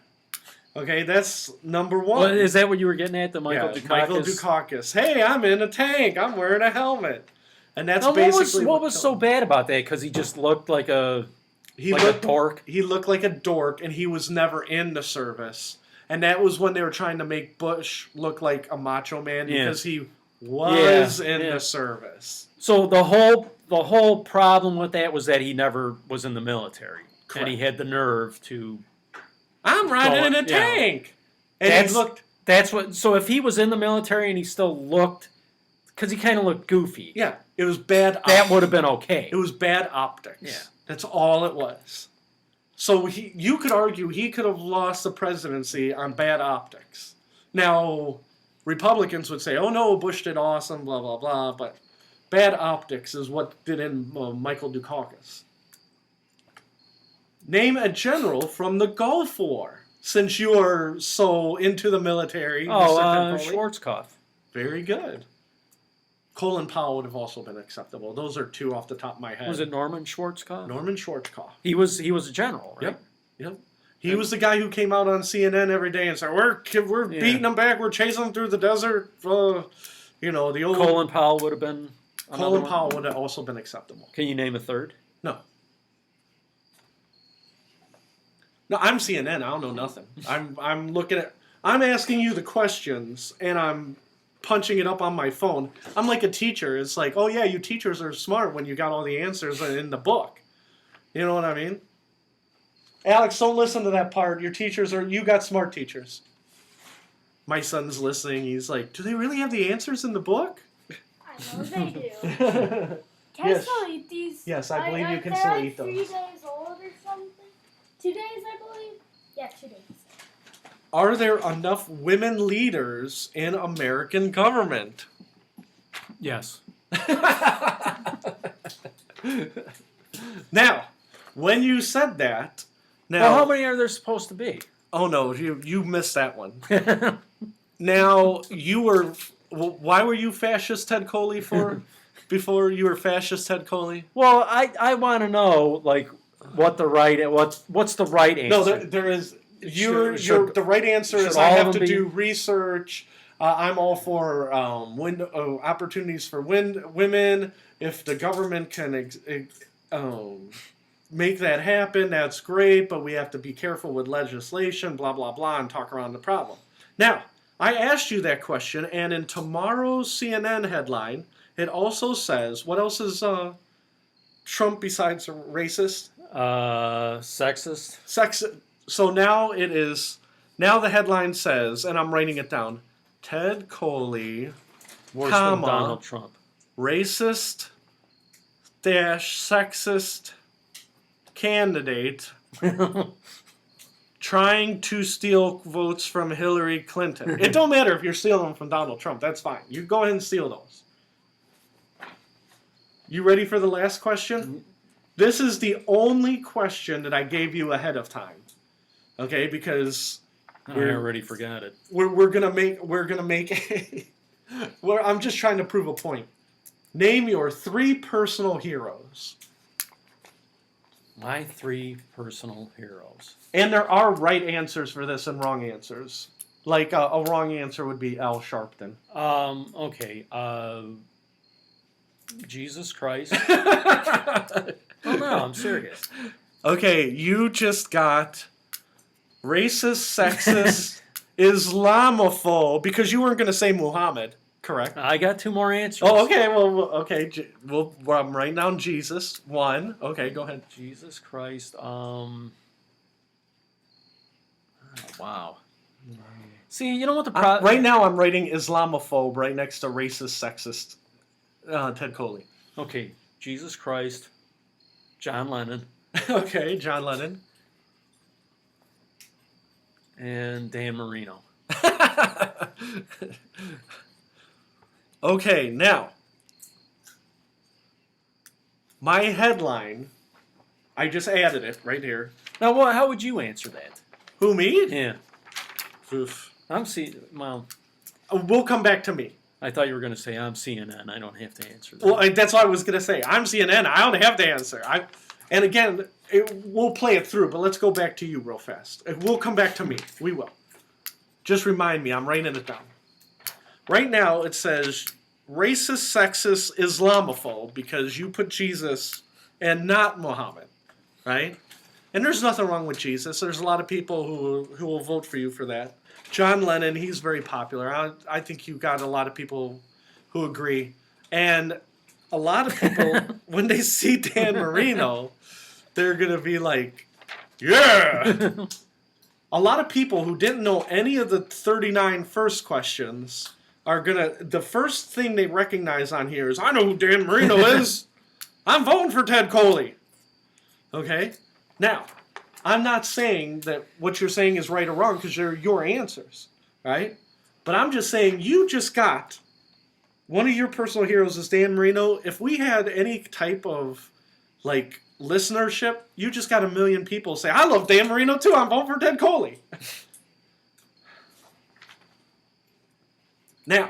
Okay, that's number one. Well, is that what you were getting at, the Michael Yeah, Dukakis? Michael Dukakis. Hey, I'm in a tank. I'm wearing a helmet. And that's Now, basically what was so bad about that? Because he just looked like a dork. He looked like a dork, and he was never in the service. And that was when they were trying to make Bush look like a macho man because he was in the service. So the whole problem with that was that he never was in the military, Correct. and he had the nerve to. I'm riding in a tank, and he looked. That's what. So if he was in the military and he still looked, because he kind of looked goofy. Yeah, it was bad. That would have been okay. It was bad optics. Yeah. That's all it was. So you could argue he could have lost the presidency on bad optics. Now, Republicans would say, "Oh no, Bush did awesome," blah blah blah. But Bad optics is what did in Michael Dukakis. Name a general from the Gulf War. Since you are so into the military, Oh, Mr. Campoli. Schwarzkopf. Very good. Colin Powell would have also been acceptable. Those are two off the top of my head. Was it Norman Schwarzkopf? Norman Schwarzkopf. He was a general, right? Yep. He was the guy who came out on CNN every day and said, "We're beating them back. We're chasing them through the desert." The old Colin Powell would have been. Colin Powell would have also been acceptable. Can you name a third? No. No, I'm CNN. I don't know nothing. I'm looking at. I'm asking you the questions, and I'm punching it up on my phone. I'm like a teacher. It's like, oh yeah, you teachers are smart when you got all the answers in the book. You know what I mean? Alex, don't listen to that part. You got smart teachers. My son's listening. He's like, do they really have the answers in the book? I know they do. Can Can I still eat these? Yes, I believe you can they're still like eat 3 those. days old or something. 2 days, I believe. Yeah, 2 days. Are there enough women leaders in American government? Yes. Now, when you said that, Well, how many are there supposed to be? Oh no, you missed that one. Now why were you fascist Ted Coley for? Before you were fascist Ted Coley? Well, I want to know what's the right answer. No, there is. The right answer is I have to do research. I'm all for opportunities for women. If the government can make that happen, that's great, but we have to be careful with legislation, blah, blah, blah, and talk around the problem. Now, I asked you that question, and in tomorrow's CNN headline, it also says, what else is Trump besides racist? Sexist. Sexist. So now the headline says, and I'm writing it down, Ted Coley, Worse than Donald Trump. Racist - sexist candidate trying to steal votes from Hillary Clinton. It don't matter if you're stealing them from Donald Trump. That's fine. You go ahead and steal those. You ready for the last question? This is the only question that I gave you ahead of time. Okay, because I already forgot it. we're gonna make I'm just trying to prove a point. Name your 3 personal heroes. My 3 personal heroes. And there are right answers for this and wrong answers. Like a wrong answer would be Al Sharpton. Okay. Jesus Christ. Oh no, I'm serious. Okay, you just got racist, sexist, Islamophobe, because you weren't going to say Muhammad, correct? I got 2 more answers. Oh, okay. Well, okay. I'm writing down Jesus. 1. Okay, go ahead. Jesus Christ. Oh, wow. See, you know what the problem... Right now, I'm writing Islamophobe right next to racist, sexist Ted Coley. Okay, Jesus Christ, John Lennon, Okay, John Lennon. and Dan Marino. Okay, now, my headline, I just added it right here. Now, how would you answer that? Who, me? Yeah. Oof. Well, We'll come back to me. I thought you were going to say I'm CNN. I don't have to answer that. Well, that's what I was going to say. I'm CNN. I don't have to answer. And again, we'll play it through, but let's go back to you real fast. We'll come back to me. We will. Just remind me. I'm writing it down. Right now, it says racist, sexist, Islamophobe because you put Jesus and not Muhammad, right? And there's nothing wrong with Jesus. There's a lot of people who will vote for you for that. John Lennon, he's very popular. I think you've got a lot of people who agree. And a lot of people, when they see Dan Marino, they're going to be like, yeah! A lot of people who didn't know any of the 39 first questions are going to, the first thing they recognize on here is, I know who Dan Marino is. I'm voting for Ted Coley. Okay? Now, I'm not saying that what you're saying is right or wrong because they're your answers, right? But I'm just saying you just got one of your personal heroes is Dan Marino. If we had any type of, like, listenership, you just got 1 million people say, I love Dan Marino too, I'm voting for Ted Coley. Now,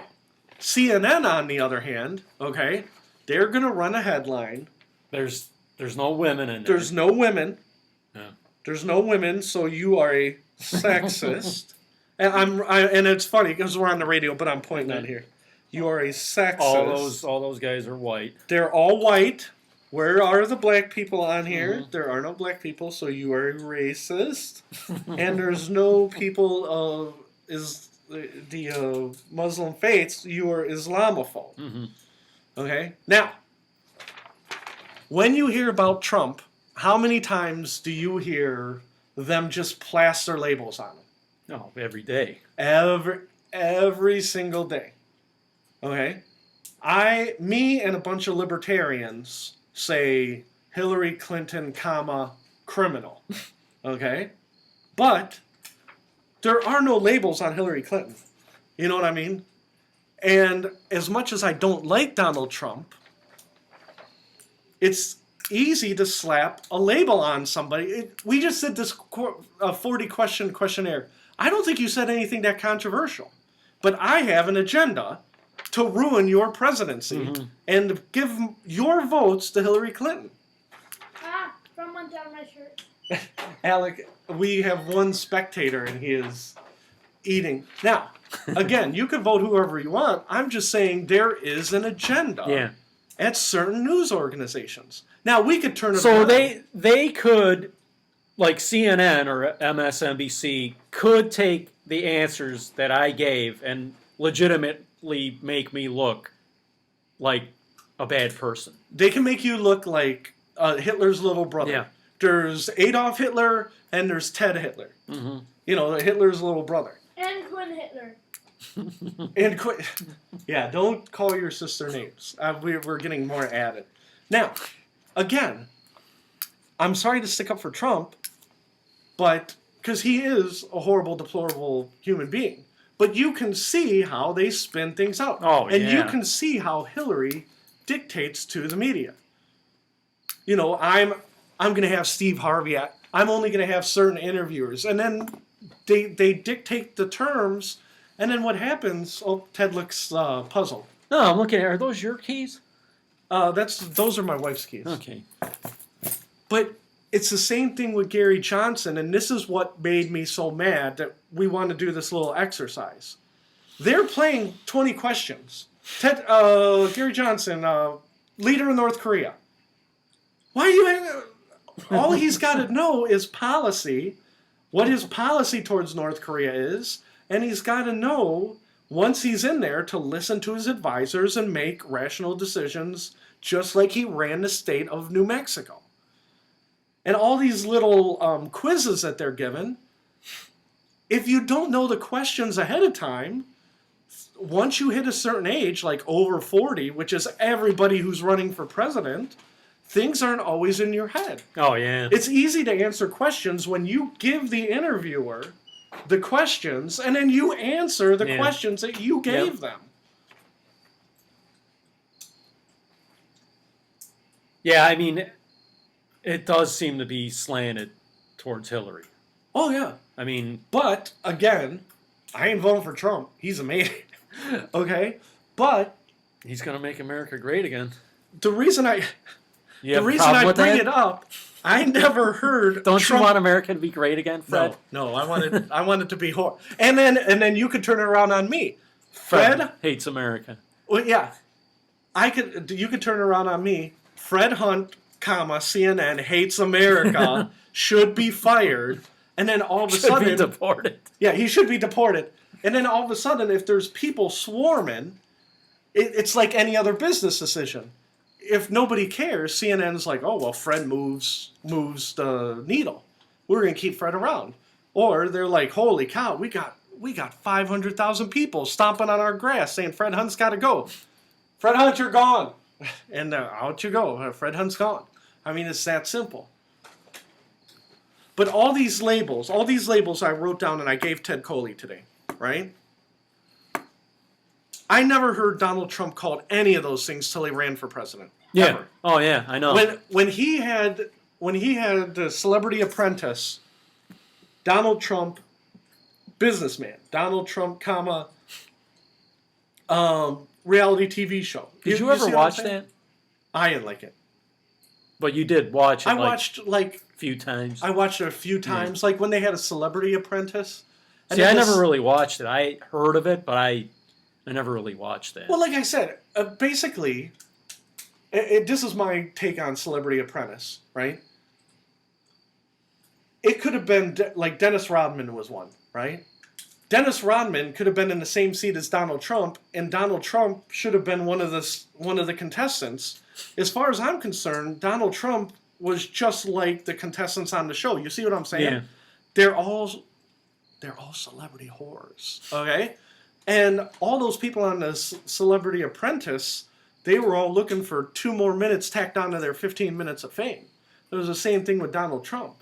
CNN, on the other hand, okay, they're going to run a headline. There's no women in there. There's no women. Yeah. There's no women, so you are a sexist. And it's funny because we're on the radio, but I'm pointing out here. You are a sexist. All those guys are white. They're all white. Where are the black people on here? Mm-hmm. There are no black people, so you are a racist. And there's no people the Muslim faiths. You are Islamophobe. Mm-hmm. Okay? Now, when you hear about Trump, how many times do you hear them just plaster labels on him? No, every day. Every single day. Okay? Me and a bunch of libertarians say Hillary Clinton, criminal. Okay? But there are no labels on Hillary Clinton. You know what I mean? And as much as I don't like Donald Trump, it's easy to slap a label on somebody. We just did this 40-question questionnaire. I don't think you said anything that controversial. But I have an agenda to ruin your presidency and give your votes to Hillary Clinton. Someone down my shirt. Alec, we have one spectator and he is eating. Now, again, you can vote whoever you want. I'm just saying there is an agenda at certain news organizations. Now, we could turn it around. So they could, like CNN or MSNBC, could take the answers that I gave and legitimately make me look like a bad person. They can make you look like Hitler's little brother. Yeah. There's Adolf Hitler and there's Ted Hitler. Mm-hmm. You know, Hitler's little brother. And Quinn Hitler. Yeah, don't call your sister names. We're getting more added. Now, again, I'm sorry to stick up for Trump, but because he is a horrible, deplorable human being. But you can see how they spin things out. You can see how Hillary dictates to the media. You know, I'm going to have Steve Harvey. I'm only going to have certain interviewers. And then they dictate the terms. And then what happens? Oh, Ted looks puzzled. No, I'm looking at. Are those your keys? Those are my wife's keys. Okay. But it's the same thing with Gary Johnson, and this is what made me so mad that we want to do this little exercise. They're playing 20 questions. Gary Johnson, leader of North Korea. Why are you? All he's got to know is policy, what his policy towards North Korea is, and he's got to know, once he's in there, to listen to his advisors and make rational decisions, just like he ran the state of New Mexico. And all these little quizzes that they're given, if you don't know the questions ahead of time, once you hit a certain age, like over 40, which is everybody who's running for president, things aren't always in your head. Oh, yeah. It's easy to answer questions when you give the interviewer the questions, and then you answer the questions that you gave them. Yeah, I mean, it does seem to be slanted towards Hillary. Oh, yeah. I mean... But, again, I ain't voting for Trump. He's amazing. Okay? But... he's going to make America great again. The reason I bring it up, I never heard Don't Trump... you want America to be great again, Fred? No, I want it to be horrible. And then you could turn it around on me. Fred hates America. Well, yeah. You could turn it around on me. Fred Hunt, CNN hates America, should be fired, and then all of a sudden... should be deported. Yeah, he should be deported. And then all of a sudden, if there's people swarming, it's like any other business decision. If nobody cares, CNN's like, oh, well, Fred moves the needle. We're going to keep Fred around. Or they're like, holy cow, we got 500,000 people stomping on our grass saying Fred Hunt's got to go. Fred Hunt, you're gone. And out you go. Fred Hunt's gone. I mean, it's that simple. But all these labels I wrote down and I gave Ted Coley today, right? I never heard Donald Trump called any of those things till he ran for president. Yeah. Ever. Oh yeah, I know. When he had the Celebrity Apprentice, Donald Trump, businessman, Donald Trump, reality TV show. Did you ever see what I'm watch saying? that? I didn't like it. But you did watch it. I like, watched like a few times. I watched it a few times, like when they had a Celebrity Apprentice. See, I never really watched it. I heard of it, but I never really watched that. Well, like I said, basically, this is my take on Celebrity Apprentice, right? It could have been like Dennis Rodman was one, right? Dennis Rodman could have been in the same seat as Donald Trump, and Donald Trump should have been one of the contestants. As far as I'm concerned, Donald Trump was just like the contestants on the show. You see what I'm saying? Yeah. They're all celebrity whores, okay? And all those people on the Celebrity Apprentice, they were all looking for 2 more minutes tacked onto their 15 minutes of fame. It was the same thing with Donald Trump.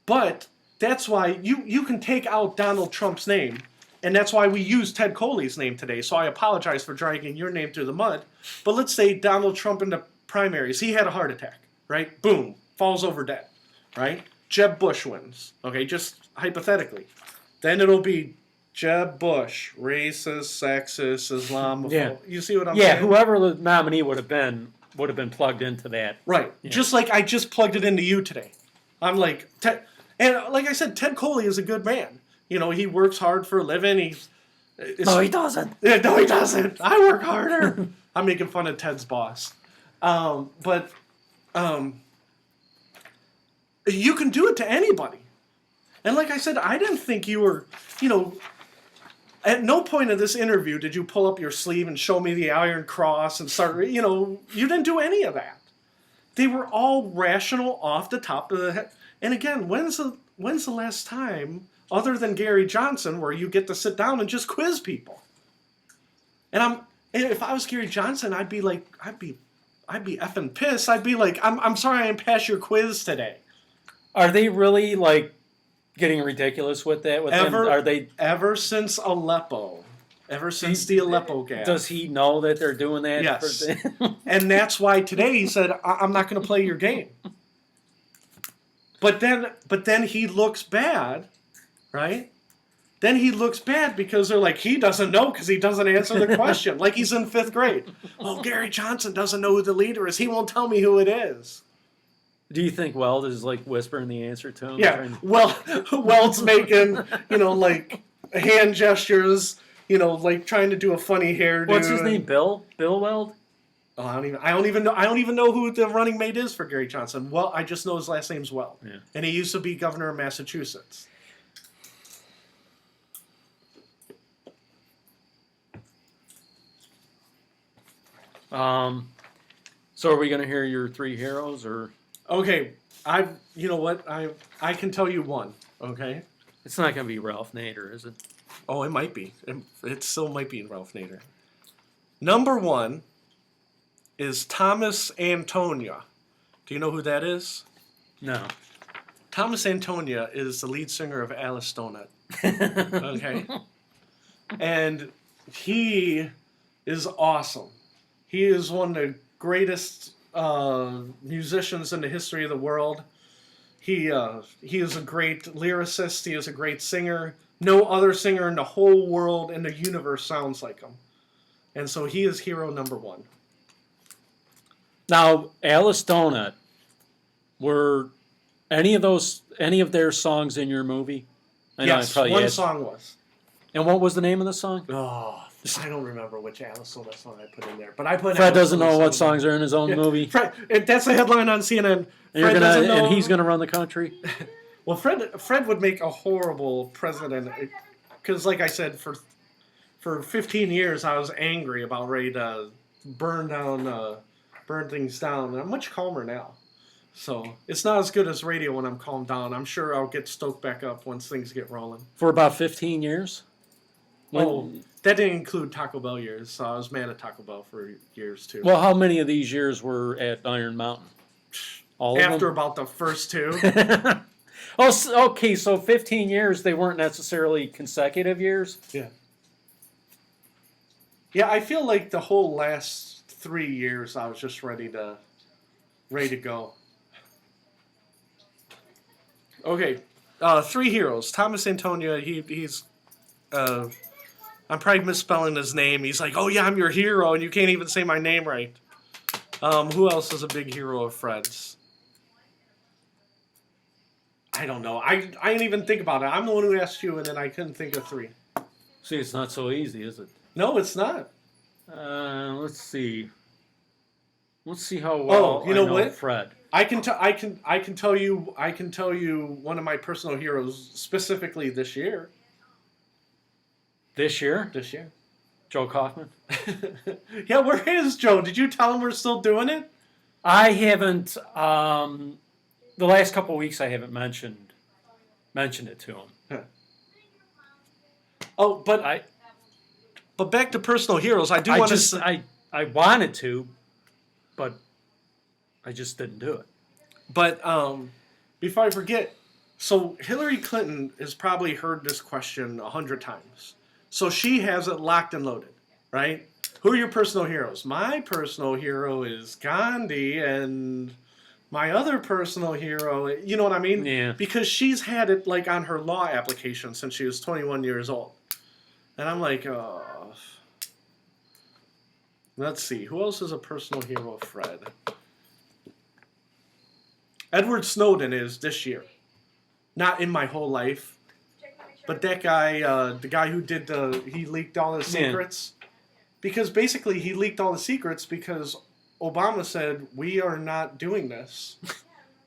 But that's why you can take out Donald Trump's name, and that's why we use Ted Coley's name today. So I apologize for dragging your name through the mud. But let's say Donald Trump in the primaries, he had a heart attack, right? Boom, falls over dead, right? Jeb Bush wins, okay, just hypothetically. Then it'll be Jeb Bush, racist, sexist, Islamophobe. Yeah. You see what I'm saying? Yeah, whoever the nominee would have been plugged into that. Right. Yeah. Just like I just plugged it into you today. I'm like, and like I said, Ted Coley is a good man. You know, he works hard for a living. No, he doesn't. Yeah, no, he doesn't. I work harder. I'm making fun of Ted's boss. But you can do it to anybody. And like I said, I didn't think you were, at no point of this interview did you pull up your sleeve and show me the Iron Cross and start, you didn't do any of that. They were all rational off the top of the head. And again, when's the last time, other than Gary Johnson, where you get to sit down and just quiz people? And if I was Gary Johnson, I'd be effing pissed. I'd be like, I'm sorry I didn't pass your quiz today. Are they really like getting ridiculous with that? With him? Are they ever since Aleppo? Ever since the Aleppo gap. Does he know that they're doing that? Yes. And that's why today he said, I'm not going to play your game. But then he looks bad, right? Then he looks bad because they're like, he doesn't know because he doesn't answer the question. Like he's in 5th grade. Oh, Gary Johnson doesn't know who the leader is. He won't tell me who it is. Do you think Weld is like whispering the answer to him? Yeah. Well, Weld's making, like hand gestures, like trying to do a funny hairdo. What's his name? Bill Weld? Oh, I don't even know who the running mate is for Gary Johnson. Well, I just know his last name's Weld. Yeah. And he used to be governor of Massachusetts. So are we going to hear your 3 heroes or? Okay, you know what? I can tell you one, okay? It's not going to be Ralph Nader, is it? Oh, it might be. It still might be Ralph Nader. Number 1 is Thomas Antonia. Do you know who that is? No. Thomas Antonia is the lead singer of Alice Donut. Okay? And he is awesome. He is one of the greatest musicians in the history of the world. He is a great lyricist. He is a great singer. No other singer in the whole world in the universe sounds like him. And so he is hero number 1. Now, Alice Donut, were any of their songs in your movie? Yes, one song was. And what was the name of the song? Oh, I don't remember which Alice Donut song I put in there, but I put. Fred doesn't know what songs are in his own movie. Fred, that's a headline on CNN. And he's gonna run the country. Well, Fred would make a horrible president because, like I said, for 15 years I was angry about ready to burn things down. I'm much calmer now, so it's not as good as radio when I'm calmed down. I'm sure I'll get stoked back up once things get rolling. For about 15 years. That didn't include Taco Bell years, so I was mad at Taco Bell for years too. Well, how many of these years were at Iron Mountain? All of them? After about the first 2. Oh, okay, so 15 years, they weren't necessarily consecutive years? Yeah. Yeah, I feel like the whole last 3 years I was just ready to go. Okay, three heroes. Thomas Antonia. He's. I'm probably misspelling his name. He's like, oh yeah, I'm your hero, and you can't even say my name right. Who else is a big hero of Fred's? I don't know. I didn't even think about it. I'm the one who asked you, and then I couldn't think of three. See, it's not so easy, is it? No, it's not. Let's see. Let's see how well you know I know what? Fred. I can tell you one of my personal heroes specifically this year. This year? This year. Joe Kaufman? Yeah, where is Joe? Did you tell him we're still doing it? I haven't. The last couple of weeks, I haven't mentioned it to him. Huh. Oh, but back to personal heroes. I want to. I wanted to, but I just didn't do it. But before I forget, so Hillary Clinton has probably heard this question 100 times. So she has it locked and loaded, right? Who are your personal heroes? My personal hero is Gandhi, and my other personal hero, you know what I mean? Yeah. Because she's had it like on her law application since she was 21 years old. And I'm like, oh. Let's see. Who else is a personal hero of Fred? Edward Snowden is this year. Not in my whole life. But that guy, the guy who he leaked all the secrets. Yeah. Because basically he leaked all the secrets because Obama said, we are not doing this.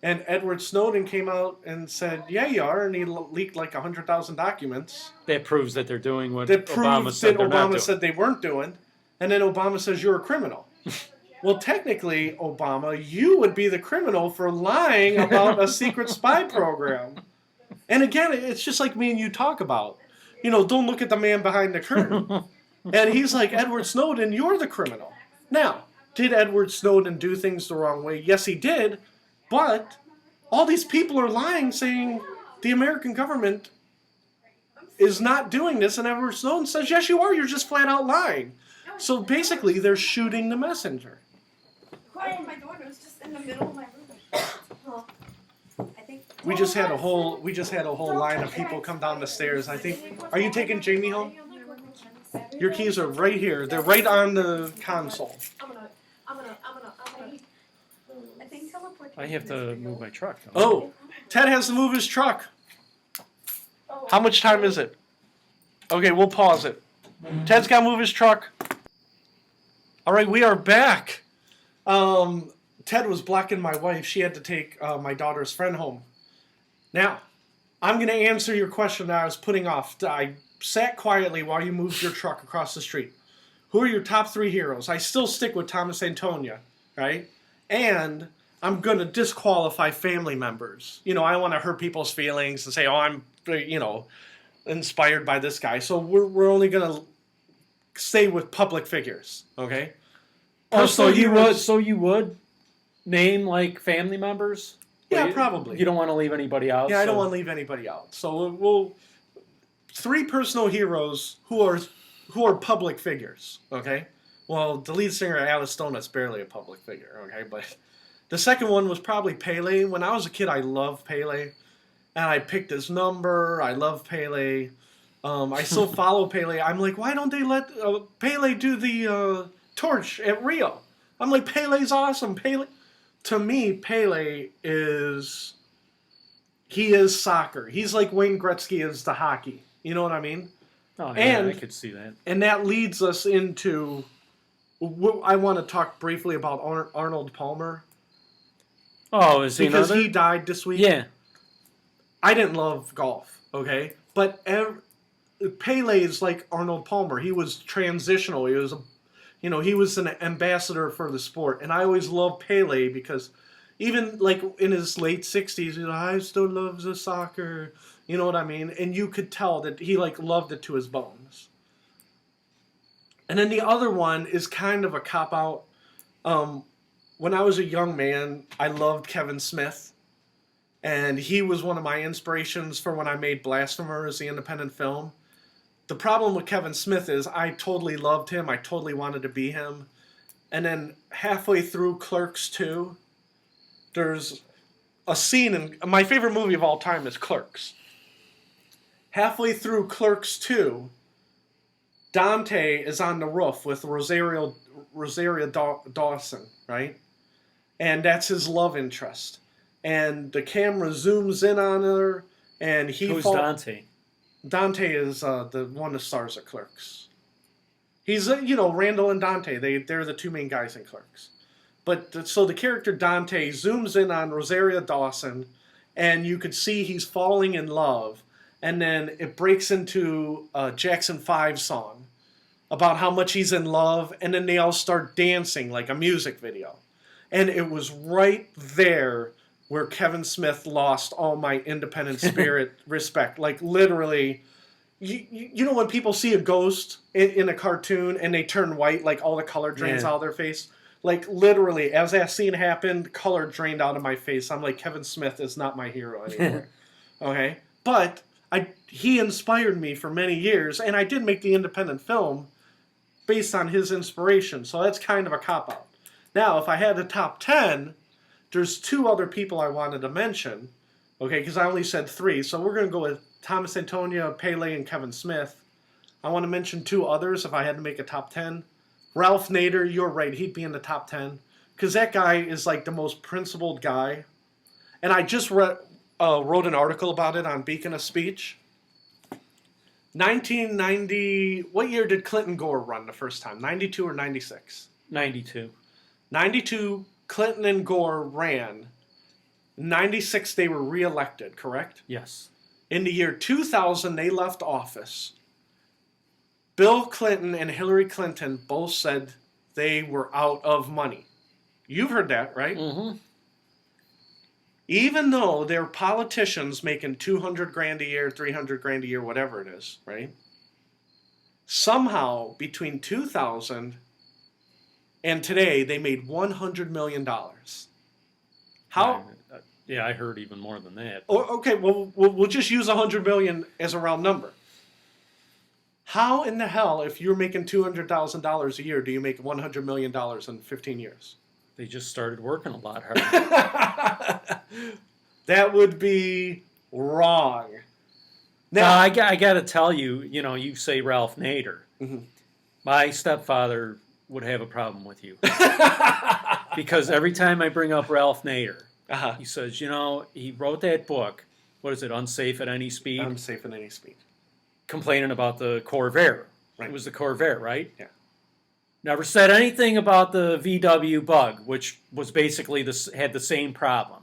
And Edward Snowden came out and said, yeah, you are. And he leaked like 100,000 documents. That proves that they're doing what Obama Obama said they weren't doing. And then Obama says, you're a criminal. Well, technically, Obama, you would be the criminal for lying about a secret spy program. And again, it's just like me and you talk about. You know, don't look at the man behind the curtain. And he's like, Edward Snowden, you're the criminal. Now, did Edward Snowden do things the wrong way? Yes, he did. But all these people are lying, saying the American government is not doing this. And Edward Snowden says, yes, you are. You're just flat out lying. So basically, they're shooting the messenger. Quiet, my daughter was just in the middle of my room. We just had a whole line of people come down the stairs. I think. Are you taking Jamie home? Your keys are right here. They're right on the console. I have to move my truck. Oh, Ted has to move his truck. How much time is it? Okay, we'll pause it. Ted's got to move his truck. All right, we are back. Ted was blocking my wife. She had to take my daughter's friend home. Now, I'm going to answer your question that I was putting off. I sat quietly while you moved your truck across the street. Who are your top three heroes? I still stick with Thomas Antonia, right? And I'm going to disqualify family members. You know, I don't want to hurt people's feelings and say, oh, I'm, inspired by this guy. So we're only going to stay with public figures, okay? Oh, so you would name like family members? Yeah, probably. You don't want to leave anybody out. Yeah, I don't want to leave anybody out. So we'll three personal heroes who are public figures. Okay. Well, the lead singer Alice Stone is barely a public figure. Okay, but the second one was probably Pele. When I was a kid, I loved Pele, and I picked his number. I love Pele. I still follow Pele. I'm like, why don't they let Pele do the torch at Rio? I'm like, Pele's awesome. Pele. To me, Pele is soccer. He's like Wayne Gretzky is to hockey. You know what I mean? Oh, yeah, I could see that. And that leads us into I want to talk briefly about Arnold Palmer. Oh, is he because another? He died this week. Yeah. I didn't love golf, okay? But Pele is like Arnold Palmer. He was transitional. He was he was an ambassador for the sport. And I always loved Pele because even like in his late 60s, I still love the soccer. You know what I mean? And you could tell that he like loved it to his bones. And then the other one is kind of a cop-out. When I was a young man, I loved Kevin Smith. And he was one of my inspirations for when I made Blasphemers, the independent film. the problem with Kevin Smith is I totally loved him. I totally wanted to be him. And then halfway through Clerks 2, there's a scene in my favorite movie of all time is Clerks. Halfway through Clerks 2, Dante is on the roof with Rosario Dawson, right? And that's his love interest. And the camera zooms in on her, and Who's Dante? Dante is the one that stars at Clerks. He's, Randall and Dante. They're the two main guys in Clerks. But so the character Dante zooms in on Rosario Dawson, and you could see he's falling in love. And then it breaks into a Jackson 5 song about how much he's in love, and then they all start dancing like a music video. And it was right there where Kevin Smith lost all my independent spirit respect. Like, literally, you know when people see a ghost in a cartoon and they turn white, like all the color drains out of their face? Like, literally, as that scene happened, color drained out of my face. I'm like, Kevin Smith is not my hero anymore. Okay? But he inspired me for many years, and I did make the independent film based on his inspiration, so that's kind of a cop-out. Now, if I had a top 10, there's two other people I wanted to mention, okay, because I only said 3, so we're going to go with Thomas Antonio, Pele, and Kevin Smith. I want to mention 2 others if I had to make a top 10. Ralph Nader, you're right, he'd be in the top 10, because that guy is like the most principled guy. And I just wrote an article about it on Beacon of Speech. 1990, what year did Clinton Gore run the first time? 92 or 96? 92. 92, Clinton and Gore ran. 96, they were reelected, correct? Yes. In the year 2000, they left office. Bill Clinton and Hillary Clinton both said they were out of money. You've heard that, right? Mm-hmm. Even though they're politicians making $200,000 a year, $300,000 a year, whatever it is, right? Somehow, between 2000 and today, they made $100 million. How? Yeah, I heard even more than that. Okay, well, we'll just use $100 million as a round number. How in the hell, if you're making $200,000 a year, do you make $100 million in 15 years? They just started working a lot harder. That would be wrong. Now, I got to tell you, you say Ralph Nader. Mm-hmm. My stepfather would have a problem with you. Because every time I bring up Ralph Nader, he says, he wrote that book, what is it, Unsafe at Any Speed? Unsafe at Any Speed. Complaining about the Corvair. Right. It was the Corvair, right? Yeah. Never said anything about the VW Bug, which was basically had the same problem.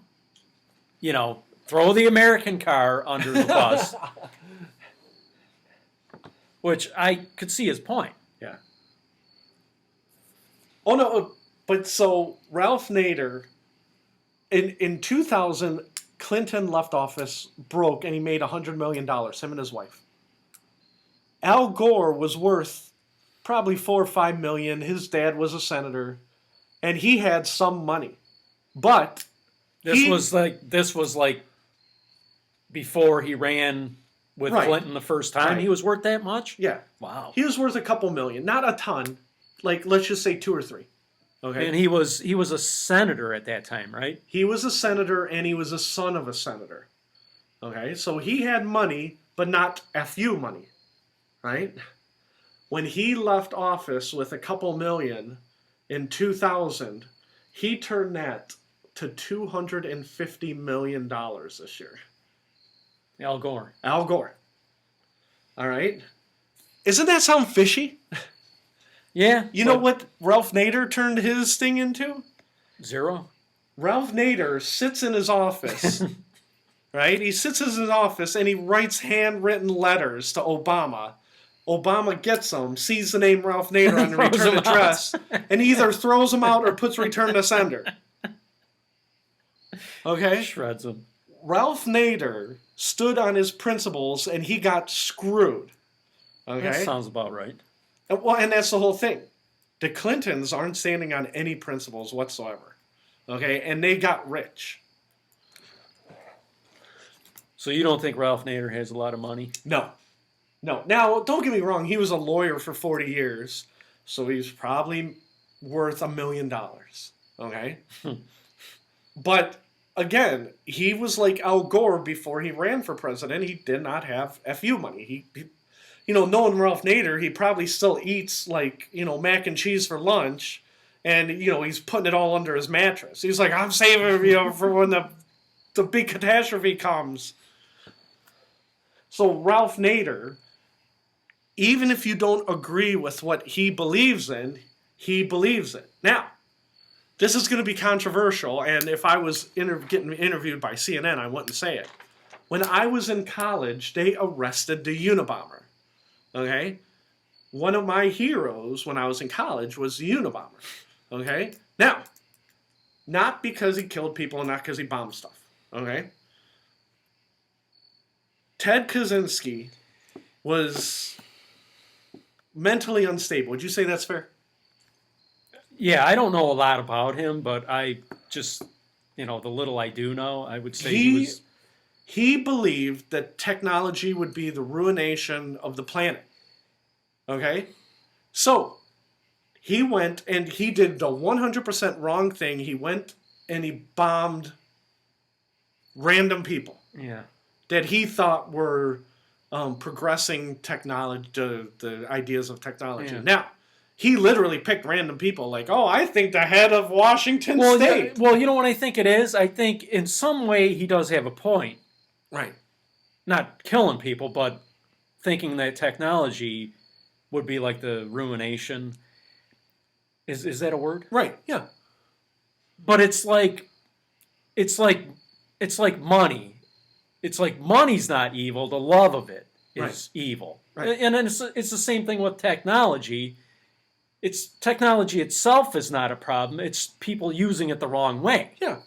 Throw the American car under the bus. Which I could see his point. Yeah. Oh, no, but so Ralph Nader, in 2000, Clinton left office broke, and he made $100 million, him and his wife. Al Gore was worth probably $4 or $5 million. His dad was a senator, and he had some money. But this was like before he ran with Clinton the first time. Right. He was worth that much? Yeah. Wow. He was worth a couple million, not a ton. Like, let's just say 2 or 3. Okay. And he was a senator at that time, right? He was a senator, and he was a son of a senator. Okay, so he had money, but not FU money, right? When he left office with a couple million in 2000, he turned that to $250 million this year. Al Gore. Al Gore. All right? Isn't that sound fishy? Yeah. You know what Ralph Nader turned his thing into? 0. Ralph Nader sits in his office, right? He sits in his office and he writes handwritten letters to Obama. Obama gets them, sees the name Ralph Nader on the return address, and either throws them out or puts return to sender. Okay? Shreds them. Ralph Nader stood on his principles and he got screwed. Okay? That sounds about right. Well, and that's the whole thing. The Clintons aren't standing on any principles whatsoever. Okay? And they got rich. So you don't think Ralph Nader has a lot of money? No. No. Now, don't get me wrong. He was a lawyer for 40 years, so he's probably worth $1 million. Okay? But, again, he was like Al Gore before he ran for president. He did not have FU money. He knowing Ralph Nader, he probably still eats, like, mac and cheese for lunch, and, he's putting it all under his mattress. He's like, I'm saving, for when the big catastrophe comes. So Ralph Nader, even if you don't agree with what he believes in, he believes it. Now, this is going to be controversial, and if I was getting interviewed by CNN, I wouldn't say it. When I was in college, they arrested the Unabomber. Okay? One of my heroes when I was in college was the Unabomber. Okay? Now, not because he killed people and not because he bombed stuff. Okay? Ted Kaczynski was mentally unstable. Would you say that's fair? Yeah, I don't know a lot about him, but I just, the little I do know, I would say he believed that technology would be the ruination of the planet. Okay? So, he went and he did the 100% wrong thing. He went and he bombed random people. Yeah. That he thought were progressing technology, the ideas of technology. Yeah. Now, he literally picked random people like, I think the head of Washington State. Yeah, well, you know what I think it is? I think in some way he does have a point. Right. Not killing people, but thinking that technology would be like the ruination. Is that a word? Right, yeah. But it's like money. It's like money's not evil. The love of it is evil. Right. And it's the same thing with technology. It's technology itself is not a problem. It's people using it the wrong way. Yeah.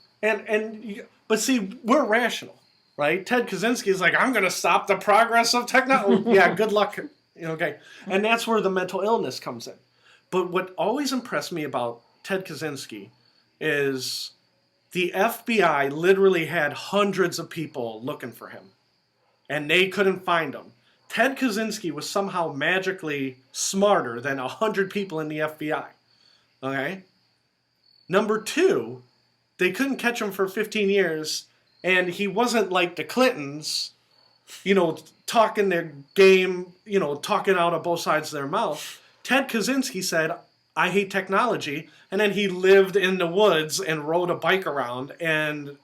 But see, we're rational, right? Ted Kaczynski is like, I'm going to stop the progress of technology. Yeah, good luck. Okay. And that's where the mental illness comes in. But what always impressed me about Ted Kaczynski is the FBI literally had hundreds of people looking for him, and they couldn't find him. Ted Kaczynski was somehow magically smarter than 100 people in the FBI. Okay? Number two, they couldn't catch him for 15 years, and he wasn't like the Clintons, talking their game, talking out of both sides of their mouth. Ted Kaczynski said, I hate technology, and then he lived in the woods and rode a bike around and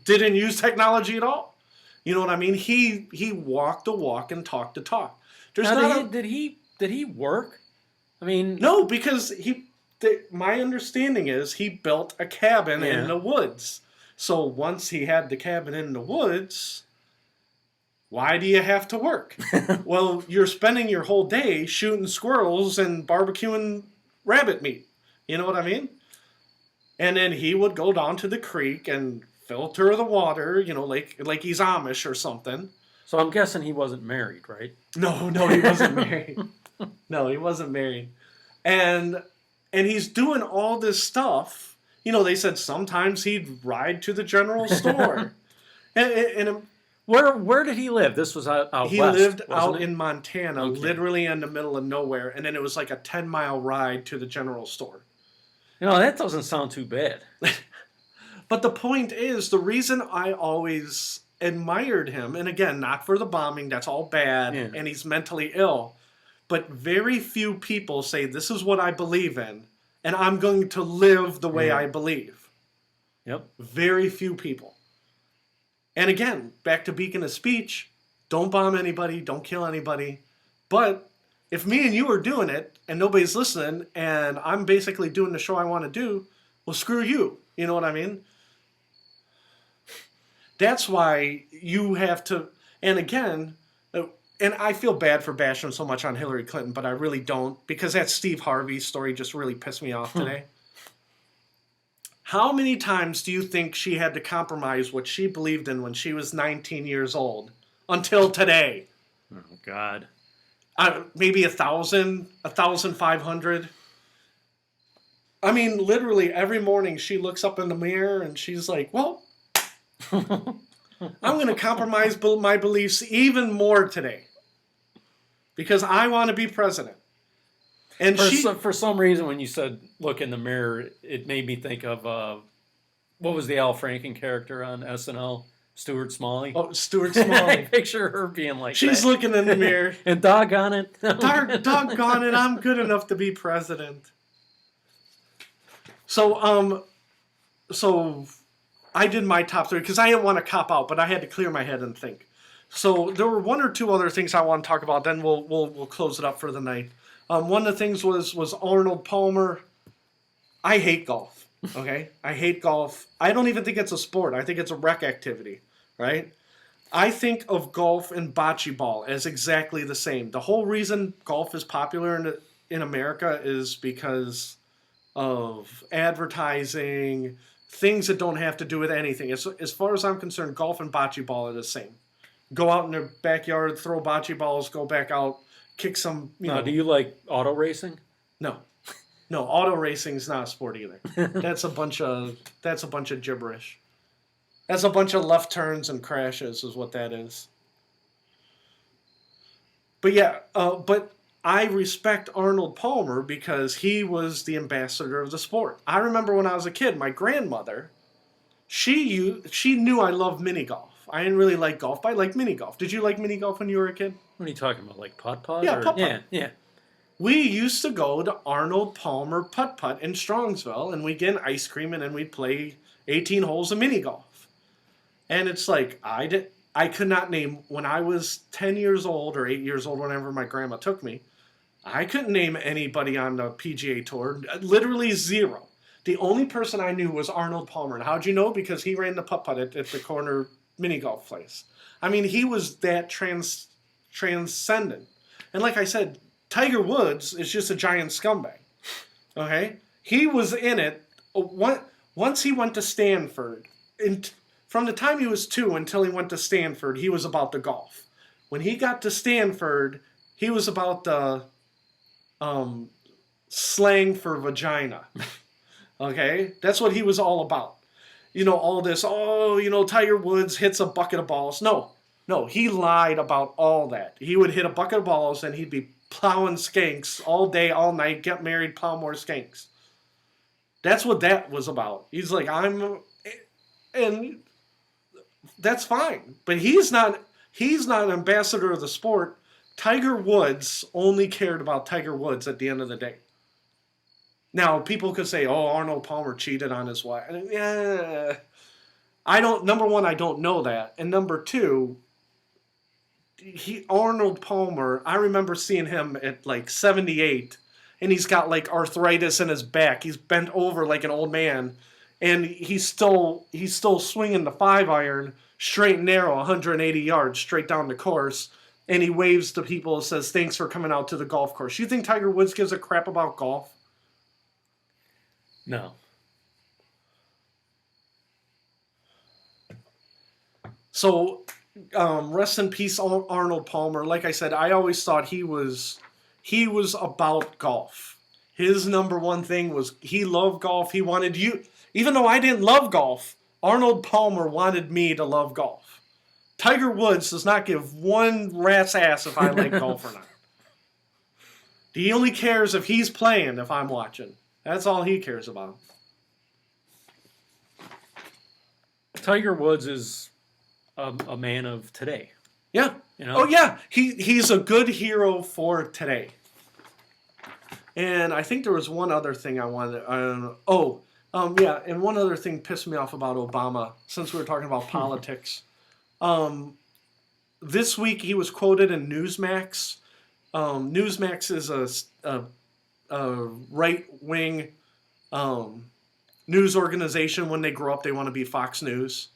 didn't use technology at all. You know what I mean? He walked the walk and talked the talk. Did he work? I mean, no, because my understanding is he built a cabin in the woods. So once he had the cabin in the woods, why do you have to work? Well, you're spending your whole day shooting squirrels and barbecuing rabbit meat. You know what I mean? And then he would go down to the creek and filter the water, like he's Amish or something. So I'm guessing he wasn't married, right? No, he wasn't married. No, he wasn't married. And he's doing all this stuff. They said sometimes he'd ride to the general store. and Where did he live? This was out he west, lived wasn't out it? in Montana, literally in the middle of nowhere, and then it was like a 10-mile ride to the general store. That doesn't sound too bad. But the point is, the reason I always admired him, and again, not for the bombing, that's all bad, and he's mentally ill, but very few people say, this is what I believe in, and I'm going to live the way I believe. Yep. Very few people. And again, back to Beacon of Speech, don't bomb anybody, don't kill anybody. But if me and you are doing it and nobody's listening and I'm basically doing the show I want to do, well, screw you. You know what I mean? That's why you have to, and again, and I feel bad for bashing so much on Hillary Clinton, but I really don't, because that Steve Harvey story just really pissed me off today. How many times do you think she had to compromise what she believed in when she was 19 years old until today? Oh, God. Maybe 1,000, 1,500. I mean, literally every morning she looks up in the mirror and she's like, well, I'm going to compromise my beliefs even more today. because I want to be president. And For some reason, when you said look in the mirror, it made me think of what was the Al Franken character on SNL? Stuart Smalley. Oh, Stuart I Smalley. picture her being like She's that. looking in the mirror. And doggone it. Doggone it, I'm good enough to be president. So I did my top 3 because I didn't want to cop out, but I had to clear my head and think. So there were 1 or 2 other things I want to talk about. Then we'll close it up for the night. One of the things was Arnold Palmer. I hate golf. Okay, I hate golf. I don't even think it's a sport. I think it's a rec activity, right? I think of golf and bocce ball as exactly the same. The whole reason golf is popular in America is because of advertising, things that don't have to do with anything. As far as I'm concerned, golf and bocce ball are the same. Go out in their backyard, throw bocce balls, go back out, kick some. Do you like auto racing? No, auto racing's not a sport either. That's a bunch of gibberish. That's a bunch of left turns and crashes, is what that is. But yeah, but I respect Arnold Palmer because he was the ambassador of the sport. I remember when I was a kid, my grandmother, she knew I loved mini golf. I didn't really like golf, but I liked mini golf. Did you like mini golf when you were a kid? What are you talking about, like putt-putt? Yeah, putt-putt. Yeah. We used to go to Arnold Palmer Putt-Putt in Strongsville, and we'd get ice cream, and then we'd play 18 holes of mini golf. And it's like, I could not name, when I was 10 years old or 8 years old, whenever my grandma took me, I couldn't name anybody on the PGA Tour. Literally 0. The only person I knew was Arnold Palmer. And how'd you know? Because he ran the putt-putt at the corner mini golf place. I mean, he was that transcendent. And like I said, Tiger Woods is just a giant scumbag. Okay? He was in it. Once he went to Stanford, from the time he was 2 until he went to Stanford, he was about the golf. When he got to Stanford, he was about the slang for vagina. Okay? That's what he was all about. All this, Tiger Woods hits a bucket of balls. No, he lied about all that. He would hit a bucket of balls and he'd be plowing skanks all day, all night, get married, plow more skanks. That's what that was about. He's like, and that's fine. But he's not an ambassador of the sport. Tiger Woods only cared about Tiger Woods at the end of the day. Now, people could say, oh, Arnold Palmer cheated on his wife. Yeah. Number 1, I don't know that. And number 2, Arnold Palmer, I remember seeing him at like 78, and he's got like arthritis in his back. He's bent over like an old man, and he's still swinging the 5-iron straight and narrow, 180 yards straight down the course, and he waves to people and says, thanks for coming out to the golf course. You think Tiger Woods gives a crap about golf? No. So, rest in peace, Arnold Palmer. Like I said, I always thought he was about golf. His number 1 thing was he loved golf. He wanted you, even though I didn't love golf, Arnold Palmer wanted me to love golf. Tiger Woods does not give one rat's ass if I like golf or not. He only cares if he's playing, if I'm watching. That's all he cares about. Tiger Woods is a man of today. Yeah. Oh, yeah. He's a good hero for today. And I think there was one other thing I wanted. Yeah. And one other thing pissed me off about Obama, since we were talking about politics. This week he was quoted in Newsmax. Newsmax is a right-wing news organization. When they grow up, they want to be Fox News.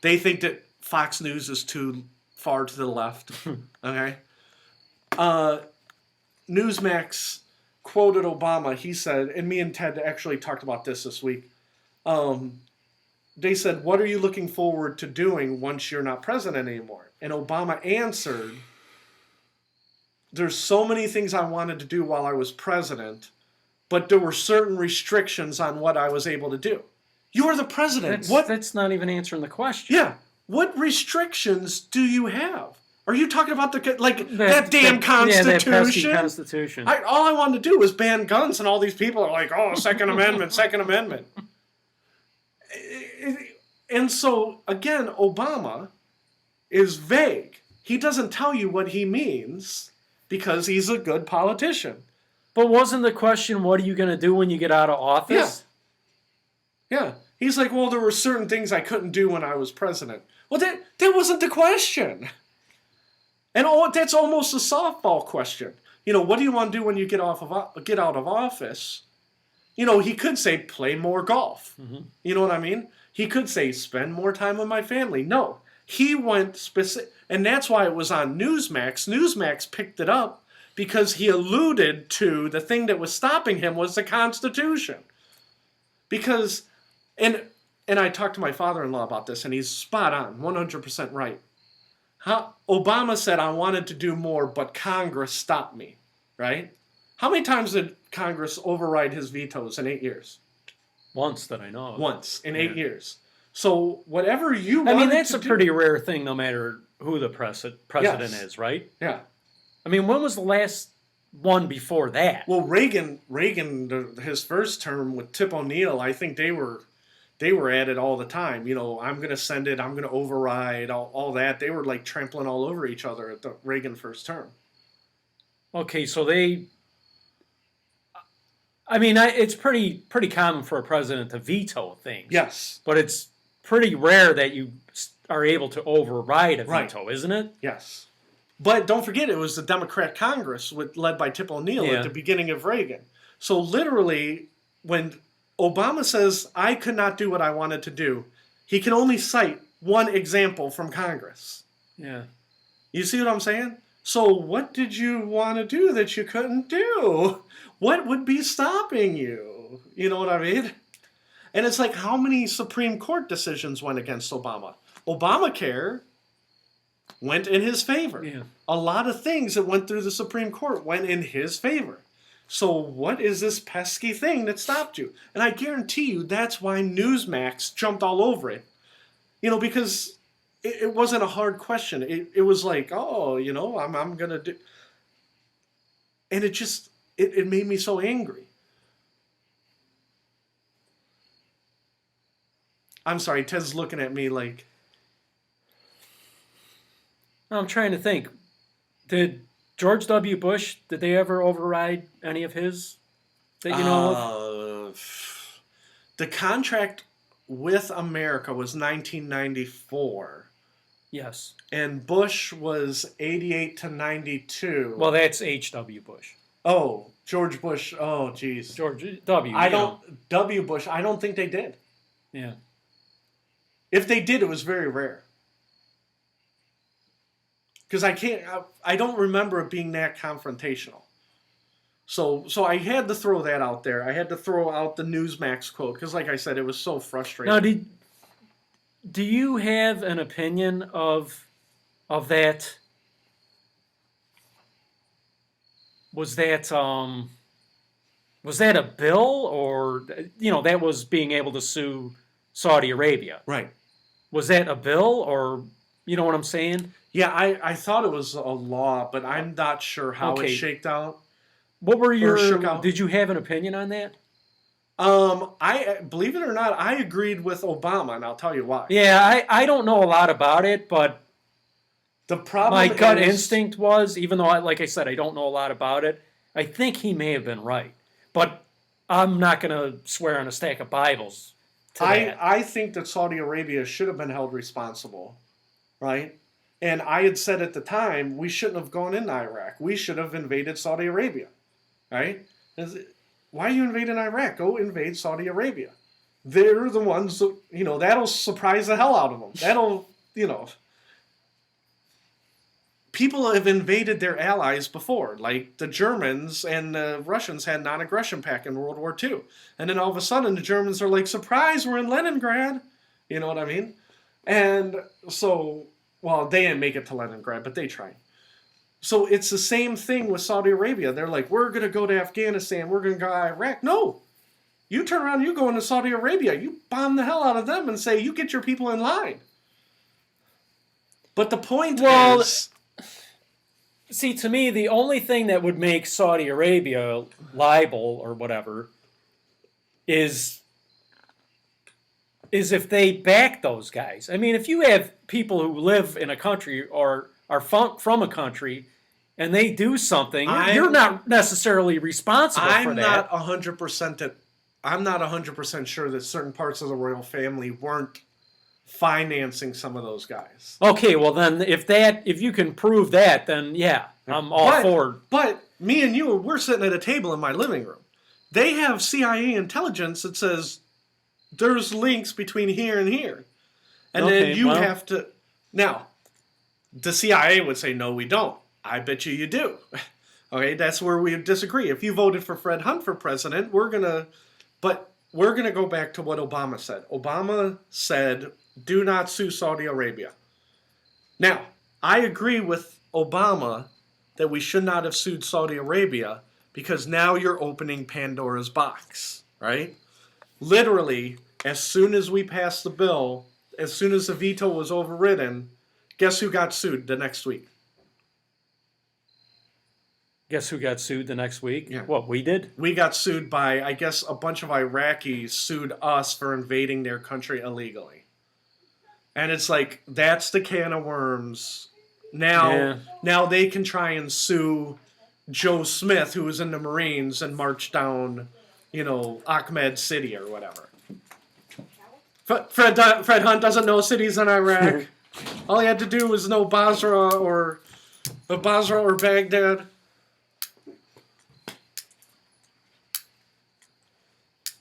They think that Fox News is too far to the left. Okay? Newsmax quoted Obama. He said, and me and Ted actually talked about this week. They said, what are you looking forward to doing once you're not president anymore? And Obama answered, there's so many things I wanted to do while I was president, but there were certain restrictions on what I was able to do. You are the president. That's not even answering the question. Yeah. What restrictions do you have? Are you talking about that damn Constitution? Yeah, that pesky Constitution. All I wanted to do was ban guns, and all these people are like, oh, Second Amendment, Second Amendment. And so, again, Obama is vague. He doesn't tell you what he means because he's a good politician. But wasn't the question, what are you going to do when you get out of office? Yeah. He's like, well, there were certain things I couldn't do when I was president. Well, that wasn't the question. And that's almost a softball question. What do you want to do when you get out of office? He could say, play more golf. Mm-hmm. You know what I mean? He could say, spend more time with my family. No. He went specific. And that's why it was on Newsmax. Newsmax picked it up because he alluded to the thing that was stopping him was the Constitution. Because, and I talked to my father-in-law about this, and he's spot on, 100% right. Obama said, I wanted to do more, but Congress stopped me, right? How many times did Congress override his vetoes in 8 years? Once that I know of. Once, in 8 years. So whatever you want to do... I mean, that's a pretty rare thing no matter who the president is, right? Yeah. I mean, when was the last one before that? Well, Reagan, his first term with Tip O'Neill, I think they were at it all the time. I'm going to send it, I'm going to override, all that. They were like trampling all over each other at the Reagan first term. Okay, so it's pretty common for a president to veto things. Yes. But it's pretty rare that you are able to override a veto, isn't it? Yes. But don't forget, it was the Democrat Congress led by Tip O'Neill at the beginning of Reagan. So literally, when Obama says, I could not do what I wanted to do, he can only cite one example from Congress. Yeah. You see what I'm saying? So what did you want to do that you couldn't do? What would be stopping you? You know what I mean? And it's like, how many Supreme Court decisions went against Obama? Obamacare went in his favor. Yeah. A lot of things that went through the Supreme Court went in his favor. So what is this pesky thing that stopped you? And I guarantee you that's why Newsmax jumped all over it. Because it wasn't a hard question. It was like, oh, I'm going to do... And it made me so angry. I'm sorry, Ted's looking at me like... I'm trying to think. Did George W. Bush, did they ever override any of his that you know of? The contract with America was 1994. Yes. And Bush was 88 to 92. Well, that's H.W. Bush. Oh, George Bush. Oh, geez. George W. W. Bush, I don't think they did. Yeah. If they did, it was very rare. Because I don't remember it being that confrontational. So I had to throw that out there. I had to throw out the Newsmax quote because, like I said, it was so frustrating. Now, do you have an opinion of that? Was that a bill, or that was being able to sue Saudi Arabia? Right. Was that a bill, or you know what I'm saying? Yeah, I thought it was a law, but I'm not sure how it shaked out. What were did you have an opinion on that? I believe it or not, I agreed with Obama, and I'll tell you why. Yeah, I don't know a lot about it, but the problem my gut instinct was, even though, like I said, I don't know a lot about it, I think he may have been right. But I'm not going to swear on a stack of Bibles to that. I think that Saudi Arabia should have been held responsible, right? And I had said at the time, we shouldn't have gone into Iraq. We should have invaded Saudi Arabia, right? Why are you invading Iraq? Go invade Saudi Arabia. They're the ones, that'll surprise the hell out of them. That'll, people have invaded their allies before. Like the Germans and the Russians had non-aggression pact in World War II. And then all of a sudden the Germans are like, surprise, we're in Leningrad. You know what I mean? And so... Well, they didn't make it to Leningrad, but they tried. So it's the same thing with Saudi Arabia. They're like, we're going to go to Afghanistan. We're going to go to Iraq. No. You turn around, you go into Saudi Arabia. You bomb the hell out of them and say, you get your people in line. But the point is, See, to me, the only thing that would make Saudi Arabia liable or whatever is if they back those guys. I mean, if you have people who live in a country or are from a country and they do something, you're not necessarily responsible for that. I'm not 100% sure that certain parts of the royal family weren't financing some of those guys. Okay, well then, if you can prove that, then yeah, I'm all for it. But me and you, we're sitting at a table in my living room. They have CIA intelligence that says there's links between here and here, and then you have to. Now, the CIA would say no, we don't. I bet you do. Okay, that's where we disagree. If you voted for Fred Hunt for president, we're gonna go back to what Obama said. Obama said, do not sue Saudi Arabia. Now, I agree with Obama that we should not have sued Saudi Arabia because now you're opening Pandora's box, right? Literally, as soon as we passed the bill, as soon as the veto was overridden, guess who got sued the next week? Guess who got sued the next week? Yeah. What, we did? We got sued by, I guess, a bunch of Iraqis sued us for invading their country illegally. And it's like, that's the can of worms. Now they can try and sue Joe Smith, who was in the Marines and marched down, Ahmed City or whatever. Fred Hunt doesn't know cities in Iraq. All he had to do was know Basra or Baghdad.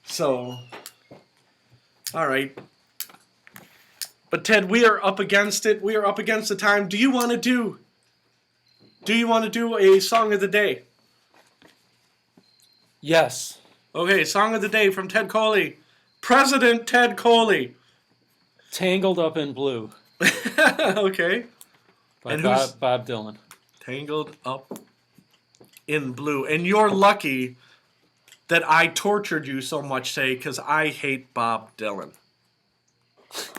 So, all right. But Ted, we are up against it. We are up against the time. Do you want to do a song of the day? Yes. Okay, song of the day from Ted Coley. President Ted Coley. Tangled Up in Blue. Okay. By Bob Dylan. Tangled Up in Blue. And you're lucky that I tortured you so much today because I hate Bob Dylan.